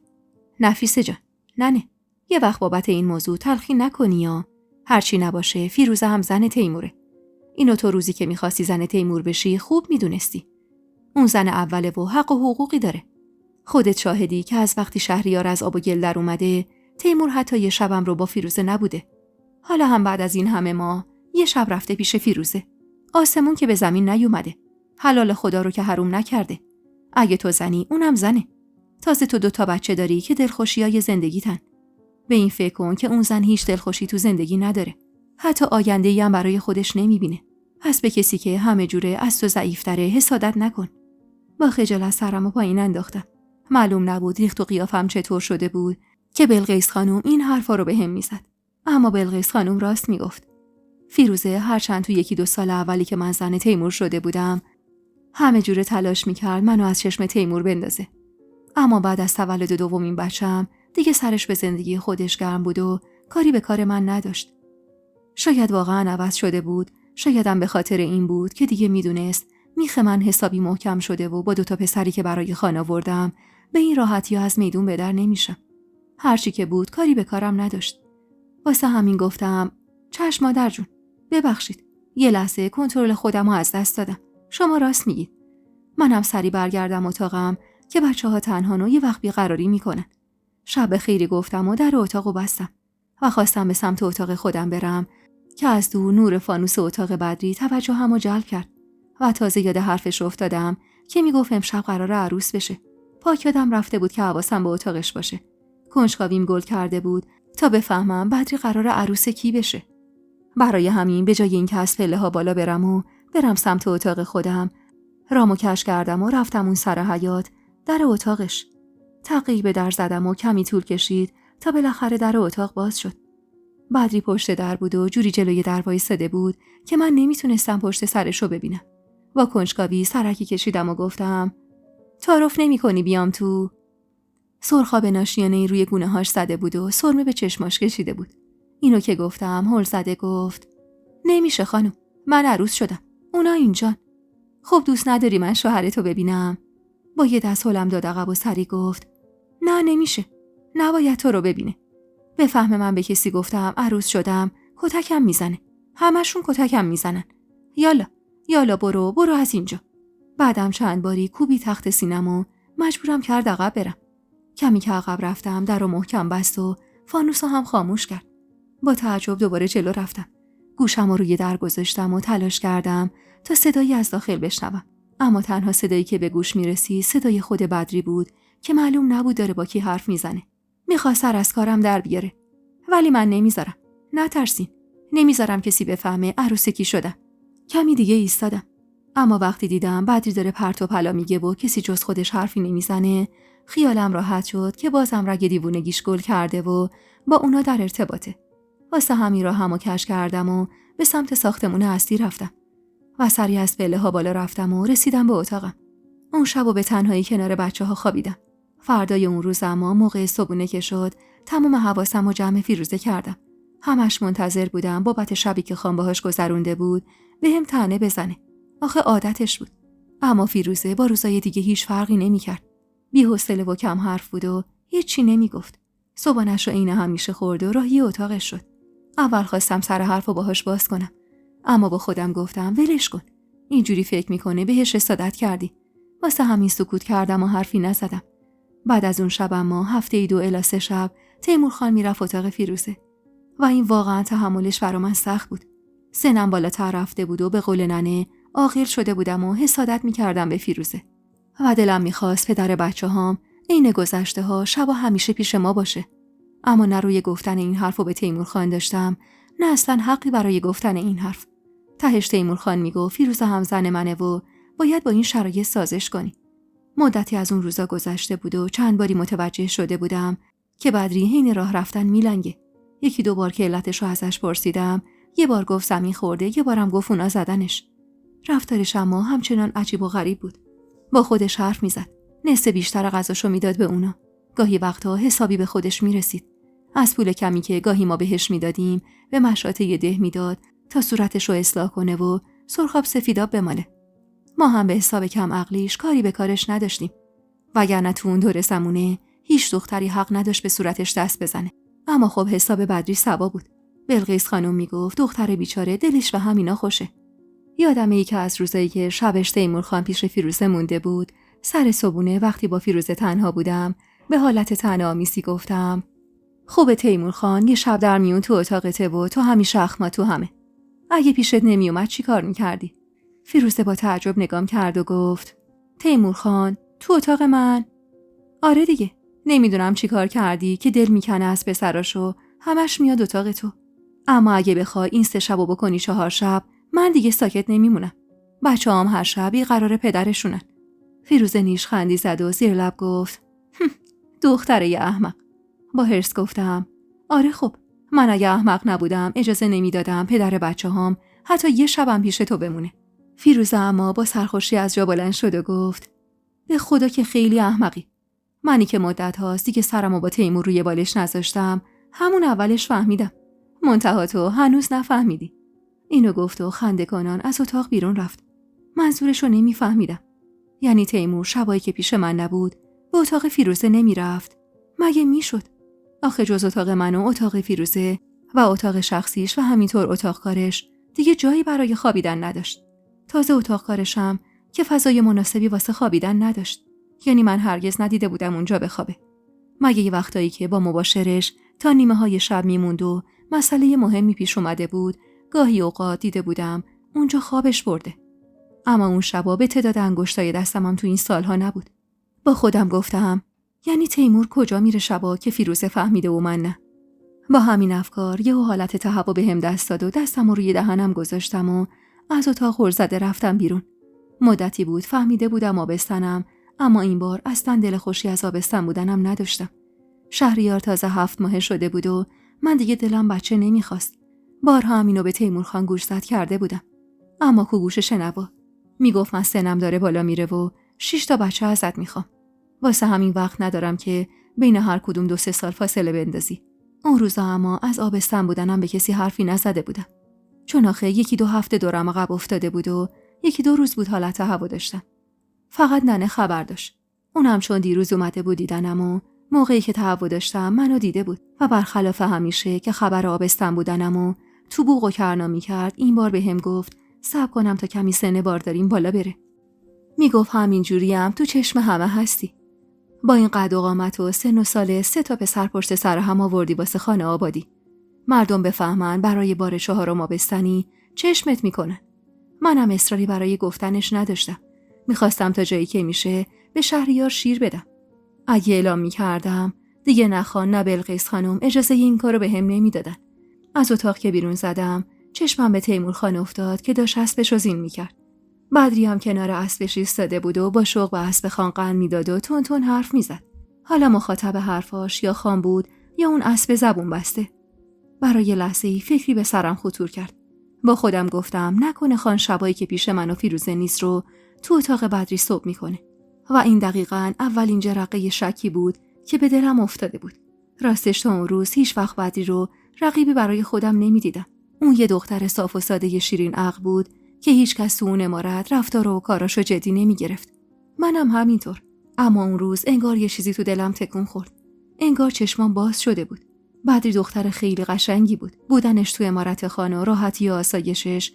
نفیسه جان، نه یه وقت بابت این موضوع تلخی نکنی یا هرچی نباشه فیروزه هم زن تیموره. اینو تو روزی که میخواستی زن تیمور بشی خوب میدونستی. اون زن اوله و حق و حقوقی داره. خودت شاهدی که از وقتی شهریار از آب و گل در اومده تیمور حتی یه شبم رو با فیروزه نبوده. حالا هم بعد از این همه ماه یه شب رفته پیش فیروزه. آسمون که به زمین نیومده. حلال خدا رو که حروم نکرده. اگه تو زنی اونم زنه. تازه تو 2 بچه داری که دلخوشیای زندگیتن. به این فکر کن که اون زن هیچ دلخوشی تو زندگی نداره. حتی آینده‌ای هم برای خودش نمیبینه. پس به کسی که همه جوره از تو ضعیف‌تره حسادت نکن. با خجالت سرمو پایین انداختم. معلوم نبود ریخت و قیافم چطور شده بود که بلقیس خانم این حرفا رو بهم میزد. اما بلقیس خانم راست میگفت. فیروزه هرچند تو 1-2 سال اولی که من زن تیمور شده بودم همه جوره تلاش میکرد منو از چشم تیمور بندازه. اما بعد از تولد دومین بچم دیگه سرش به زندگی خودش گرم بود و کاری به کار من نداشت. شاید واقعا عوض شده بود. شایدم به خاطر این بود که دیگه میدونست میخ من حسابی محکم شده و با 2 پسری که برای خانه آوردم به این راحتی از میدون به در نمیشم. هرچی که بود کاری به کارم نداشت. واسه همین گفتم چشم مادر جون، ببخشید. یه لحظه کنترل خودم رو از دست دادم. شما راست میگید. منم سری برگردم اتاقم که بچه‌ها تنهان و یه وقت بیقراری میکنن. شب خیری گفتم و در اتاقو بستم و خواستم به سمت اتاق خودم برم که از دور نور فانوس اتاق بدری توجهمو جلب کرد و تازه یاد حرفش افتادم که میگفت امشب قراره عروس بشه. پاک یادم رفته بود که حواسم به اتاقش باشه. کنجکاویم گل کرده بود تا بفهمم بدری قراره عروس کی بشه. برای همین به جای اینکه از پله ها بالا برم سمت اتاق خودم، رامو کش کردم و رفتم اون سر حیاط در اتاقش. تقی به در زدم و کمی طول کشید تا بالاخره در اتاق باز شد. بدری پشت در بود و جوری جلوی در وایساده بود که من نمیتونستم پشت سرشو ببینم. با کنجکاوی سرکی کشیدم و گفتم تعارف نمی‌کنی بیام تو؟ سرخاب ناشیانه‌ای روی گونه‌هاش زده بود و سرمه به چشماش کشیده بود. اینو که گفتم هول زده گفت نمیشه خانم، من عروس شدم. اونا اینجان. خب دوست نداری من شوهرتو ببینم؟ با یه دست هلم داد عقب و سری گفت نه نمیشه. نباید تو رو ببینه. بفهمه من به کسی گفتم عروس شدم کتکم میزنه. همشون کتکم میزنن. یالا برو از اینجا. بعدم چند باری کوبی تخت سینم و مجبورم کرد عقب برم. کمی که عقب رفتم در رو محکم بست و فانوسو هم خاموش کرد. با تعجب دوباره جلو رفتم. گوشم رو روی در گذاشتم و تلاش کردم تا صدایی از داخل بشنوم. اما تنها صدایی که به گوش میرسید صدای خود بدری بود که معلوم نبود داره با کی حرف میزنه. میخواست سر از کارم در بیاره. ولی من نمیذارم. نترسین. نمیذارم کسی بفهمه عروس کی شدم. کمی دیگه ایستادم. اما وقتی دیدم بدری داره پرت و پلا میگه و کسی جز خودش حرفی نمیزنه، خیالم راحت شد که بازم رگ دیوونگیش گل کرده و با اونا در ارتباطه. واسه همین را همو کش کردم و به سمت ساختمون اصلی رفتم و سری از پله ها بالا رفتم و رسیدم به اتاقم. اون شب به تنهایی کنار بچه‌ها خوابیدم. فردای اون روز اما موقع صبحونه که شد تمام حواسم رو جمع فیروزه کردم. همش منتظر بودم بابت شبی که خان باهاش گذرونده بود بهم طعنه بزنه. آخه عادتش بود. اما فیروزه با روزای دیگه هیچ فرقی نمی‌کرد. بی‌حوصله و کم حرف بود و هیچی نمیگفت. صبحانه‌ش رو عین همیشه خورد و راهی اتاقش شد. اول خواستم سر حرفو باهاش باز کنم، اما با خودم گفتم ولش کن. اینجوری فکر میکنه بهش حسادت کردی. واسه همین سکوت کردم و حرفی نزدم. بعد از اون شب اما هفته 2 الی 3 شب تیمور خان میرفت اتاق فیروزه و این واقعا تحملش برا من سخت بود. سنم بالاتر رفته بود و به قول ننه عاقل شده بودم و حسادت میکردم به فیروزه و دلم میخواست پدر بچه‌هام عین گذشته ها شبا همیشه پیش ما باشه. اما نه روی گفتن این حرفو به تیمور خان داشتم، نه اصلا حقی برای گفتن این حرف. تهش تیمور خان میگفت فیروزه هم زن منه و باید با این شرایط سازش کنی. مدتی از اون روزا گذشته بود و چند باری متوجه شده بودم که بدری حین راه رفتن میلنگه. 1-2 بار که علتش رو ازش پرسیدم، یه بار گفت زمین خورده، یه بارم گفت اونا زدنش. رفتارش اما همچنان عجیب و غریب بود. با خودش حرف میزد. نصف بیشتر غذاشو میداد به اونا. گاهی وقتا حسابی به خودش میرسید. از پول کمی که گاهی ما بهش میدادیم به مشاطه ده میداد تا صورتش رو اصلاح کنه و سرخاب سفیداب بماله. ما هم به حساب کم عقلیش کاری به کارش نداشتیم. وگرنه تو اون دور زمونه هیچ دختری حق نداشت به صورتش دست بزنه. اما خب حساب بدری سوا بود. بلقیس خانم میگفت دختر بیچاره دلش به همینا خوشه. یادمه ای که از روزایی که شبش تیمور خان پیش فیروزه مونده بود، سر صبحونه وقتی با فیروزه تنها بودم، به حالت طعنه‌آمیزی گفتم خوبه تیمور خان یه شب در میون تو اتاقته و تو همیشه اخما تو همه. اگه پیشت نمی اومد چی کار میکردی؟ فیروزه با تعجب نگام کرد و گفت تیمور خان تو اتاق من؟ آره دیگه. نمیدونم چی کار کردی که دل میکنه از پسراشو همش میاد اتاق تو. اما اگه بخوای این 3 شبو بکنی 4 شب من دیگه ساکت نمیمونم. بچه‌هام هر شبی قراره پدرشونن. فیروزه نیشخندی زد و زیر لب گفت دختره ی احمق. با حرص گفتم آره خب من اگه احمق نبودم اجازه نمیدادم پدر بچه‌هام حتی یه شبم پیش تو بمونه. فیروزه اما با سرخوشی از جا بلند شد و گفت به خدا که خیلی احمقی. منی که مدت هاست دیگه سرمو با تیمور روی بالش نذاشتم همون اولش فهمیدم. منتها تو هنوز نفهمیدی. اینو گفت و خنده کنان از اتاق بیرون رفت. منظورشو نمیفهمیدم. یعنی تیمور شبایی که پیش من نبود به اتاق فیروزه نمیرفت؟ مگه میشد؟ آخه جز اتاق من و اتاق فیروزه و اتاق شخصیش و همینطور اتاق کارش دیگه جایی برای خوابیدن نداشت. تازه اتاق کارشم که فضای مناسبی واسه خوابیدن نداشت. یعنی من هرگز ندیده بودم اونجا بخوابه. مگه یه وقتایی که با مباشرش تا نیمه‌های شب میموند و مسئله مهمی پیش اومده بود، گاهی اوقات دیده بودم اونجا خوابش برده. اما اون شبا به تعداد انگشتای دستم تو این سالها نبود. با خودم گفتم یعنی تیمور کجا میره شبا که فیروزه فهمیده و من نه؟ با همین افکار یه حالت تهوع بهم دست داد و دستم رو روی دهنم گذاشتم و از اتاق هل زده رفتم بیرون. مدتی بود فهمیده بودم آبستنم، اما این بار اصلا دل خوشی از آبستن بودنم نداشتم. شهریار تازه 7 ماهه شده بود و من دیگه دلم بچه نمیخواست. بارها همینو به تیمور خان گوشزد کرده بودم. اما کو گوش شنوا. میگفت من سنم داره بالا میره و 6 تا بچه ازت میخوام. واسه همین وقت ندارم که بین هر کدوم 2-3 سال فاصله بندازی. اون روزا اما از آبستن بودنم به کسی حرفی نزده بودم. چون آخه 1-2 هفته دورم عقب افتاده بود و 1-2 روز بود حالت تهوع داشتم. فقط ننه خبر داشت. اونم چون دیروز اومده بود دیدنم و موقعی که تهوع داشتم منو دیده بود و برخلاف همیشه که خبر آبستن بودنم و تو بوق و کرنا میکرد، این بار بهم گفت صبر کنم تا کمی سن بارداریم بالا بره. میگفت همینجوریم تو چشم همه هستی. با این قد و قامت و سن و سال 3 تا پسر پشت سر هم آوردی واسه خانه آبادی. مردم بفهمن برای بار 4 آبستنی چشمت میکنن. منم اصراری برای گفتنش نداشتم. میخواستم تا جایی که میشه به شهریار شیر بدم. اگه اعلام میکردم دیگه نه خان نه بلقیس خانم اجازه این کارو بهم نمیدادن. از اتاق که بیرون زدم چشمم به تیمور خان افتاد که داشت اسبشو زین میکرد. بدری هم کنار اسبش ایستاده بود و با شوق به اسب خان قند میداد و تون تون حرف میزد. حالا مخاطب حرفاش یا خان بود یا اون اسب زبون بسته. برای لحظه‌ای فکری به سرم خطور کرد. با خودم گفتم نکنه خان شبایی که پیش من و فیروزه نیست رو تو اتاق بدری صبح میکنه. و این دقیقاً اولین جرقه شکی بود که به دلم افتاده بود. راستش تا اون روز هیچ وقت بدری رو رقیبی برای خودم نمیدیدم. اون یه دختر صاف و ساده شیرین عقل بود که هیچ کس تو اون عمارت رفتار و کاراشو جدی نمیگرفت. منم همینطور. اما اون روز انگار یه چیزی تو دلم تکون خورد. انگار چشمام باز شده بود. بدری دختر خیلی قشنگی بود. بودنش تو عمارت خانه و راحتی و آسایشش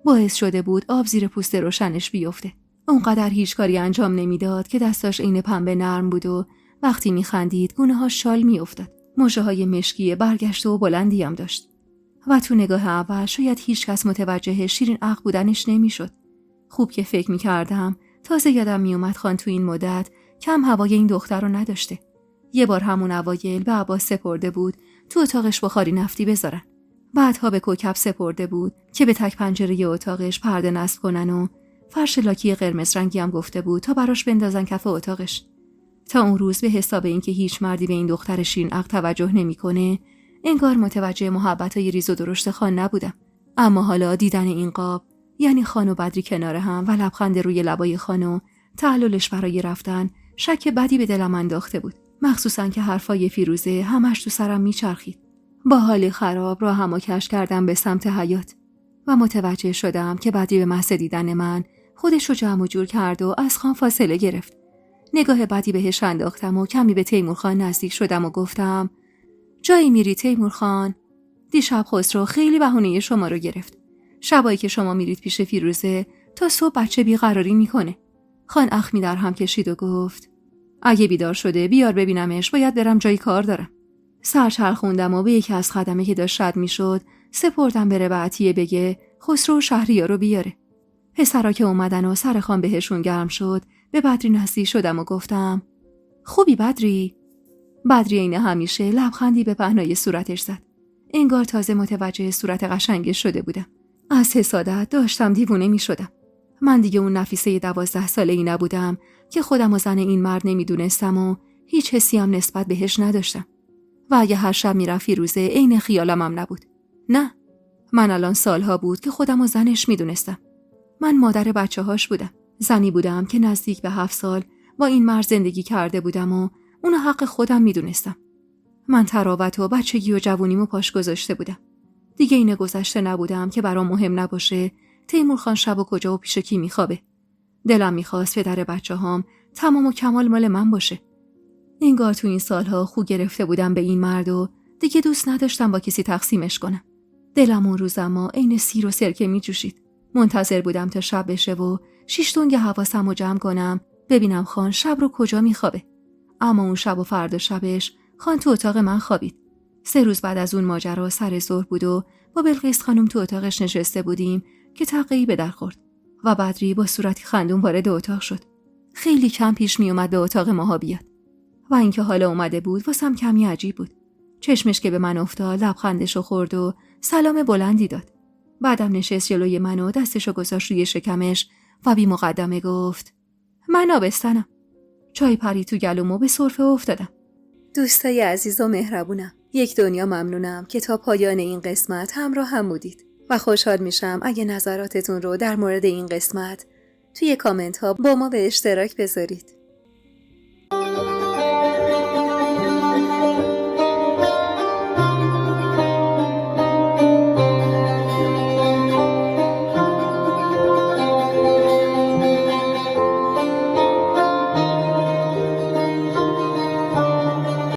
باعث شده بود آب زیر پوست روشنش بیفته. اونقدر هیچ کاری انجام نمیداد که دستاش عین پنبه نرم بود و وقتی میخندید گونه‌هاش شال میافتاد. مژه‌های مشکی برگشته و بلندی هم داشت. و تو نگاه اول شاید هیچ کس متوجه شیرین عقل بودنش نمیشد. خوب که فکر میکردم تازه یادم میومد خان تو این مدت کم هوای این دختر رو نداشته. یه بار همون اوایل به عباس سپرده بود تو اتاقش بخاری نفتی بذارن. بعدها به کوکب سپرده بود که به تک پنجره اتاقش پرده نصب کنن و فرش لاکی قرمز رنگی هم گفته بود تا براش بندازن کف اتاقش. تا اون روز به حساب اینکه هیچ مردی به این دختر شیرین عقل توجه نمیکنه، انگار متوجه محبتای ریز و درشت خان نبودم. اما حالا دیدن این قاب، یعنی خان و بدری کنار هم و لبخند روی لبای خان و تعللش برای رفتن، شک بدی به دلم انداخته بود. مخصوصا که حرفای فیروزه همش تو سرم میچرخید. با حالی خراب راهمو کش کردم به سمت حیاط و متوجه شدم که بدری به محض دیدن من خودش رو جمع و جور کرد و از خان فاصله گرفت. نگاه بدی بهش انداختم و کمی به تیمور خان نزدیک شدم و گفتم جایی میری تیمور خان؟ دیشب خسرو خیلی بهونه شما رو گرفت. شبایی که شما میرید پیش فیروزه تا صبح بچه بیقراری میکنه. خان اخمی در هم کشید و گفت اگه بیدار شده بیار ببینمش، باید برم جایی کار دارم. سرچرخوندم و به یکی از خدمه که داشت رد میشد سپردم بره به عطیه بگه خسرو شهریار رو بیاره. پسرا که اومدن و سر خان بهشون گرم شد به بدری نزدیک شدم و گفتم خوبی بدری؟ بدری عین همیشه لبخندی به پهنای صورتش زد. انگار تازه متوجه صورت قشنگش شده بودم. از حسادت داشتم دیوونه می شدم. من دیگه اون نفیسه 12 ساله‌ای نبودم که خودم و زن این مرد نمیدونستم و هیچ حسی هم نسبت بهش نداشتم. و اگه هر شب میرفت فیروزه عین خیالم هم نبود. نه، من الان سالها بود که خودم و زنش میدونستم. من مادر بچه‌هاش بودم. زنی بودم که نزدیک به 7 سال با این مرد زندگی کرده بودم و اونو حق خودم میدونستم. من تراوت و بچگی و جوونیمو پاش گذاشته بودم. دیگه این گذشته نبودم که برام مهم نباشه تیمور خان شب و کجا و پیش کی میخوابه. دلم میخواست پدر بچه‌هام تمام و کمال مال من باشه. انگار تو این سالها خو گرفته بودم به این مرد و دیگه دوست نداشتم با کسی تقسیمش کنم. دلم اون روز اما عین سیر و سرکه میجوشید. منتظر بودم تا شب بشه و 6 دنگ حواسم رو جمع کنم ببینم خان شب رو کجا میخوابه. اما اون شب و فردا شبش خان تو اتاق من خوابید. 3 روز بعد از اون ماجرا سر ظهر بود و با بلقیس خانم تو اتاقش نشسته بودیم که تقی به در خورد و بدری با صورتی خندون وارد اتاق شد. خیلی کم پیش می اومد به اتاق ماها بیاد و اینکه حالا اومده بود واسم کمی عجیب بود. چشمش که به من افتاد لبخندشو خورد و سلام بلندی داد. بعدم نشست جلوی من و دستشو گذاشت روی شکمش و بی مقدمه گفت من آبستنم. چای پری تو گلومو به سرفه افتادم. دوستای عزیز و مهربونم، یک دنیا ممنونم که تا پایان این قسمت همراه هم بودید و خوشحال میشم اگه نظراتتون رو در مورد این قسمت توی کامنت ها با ما به اشتراک بذارید.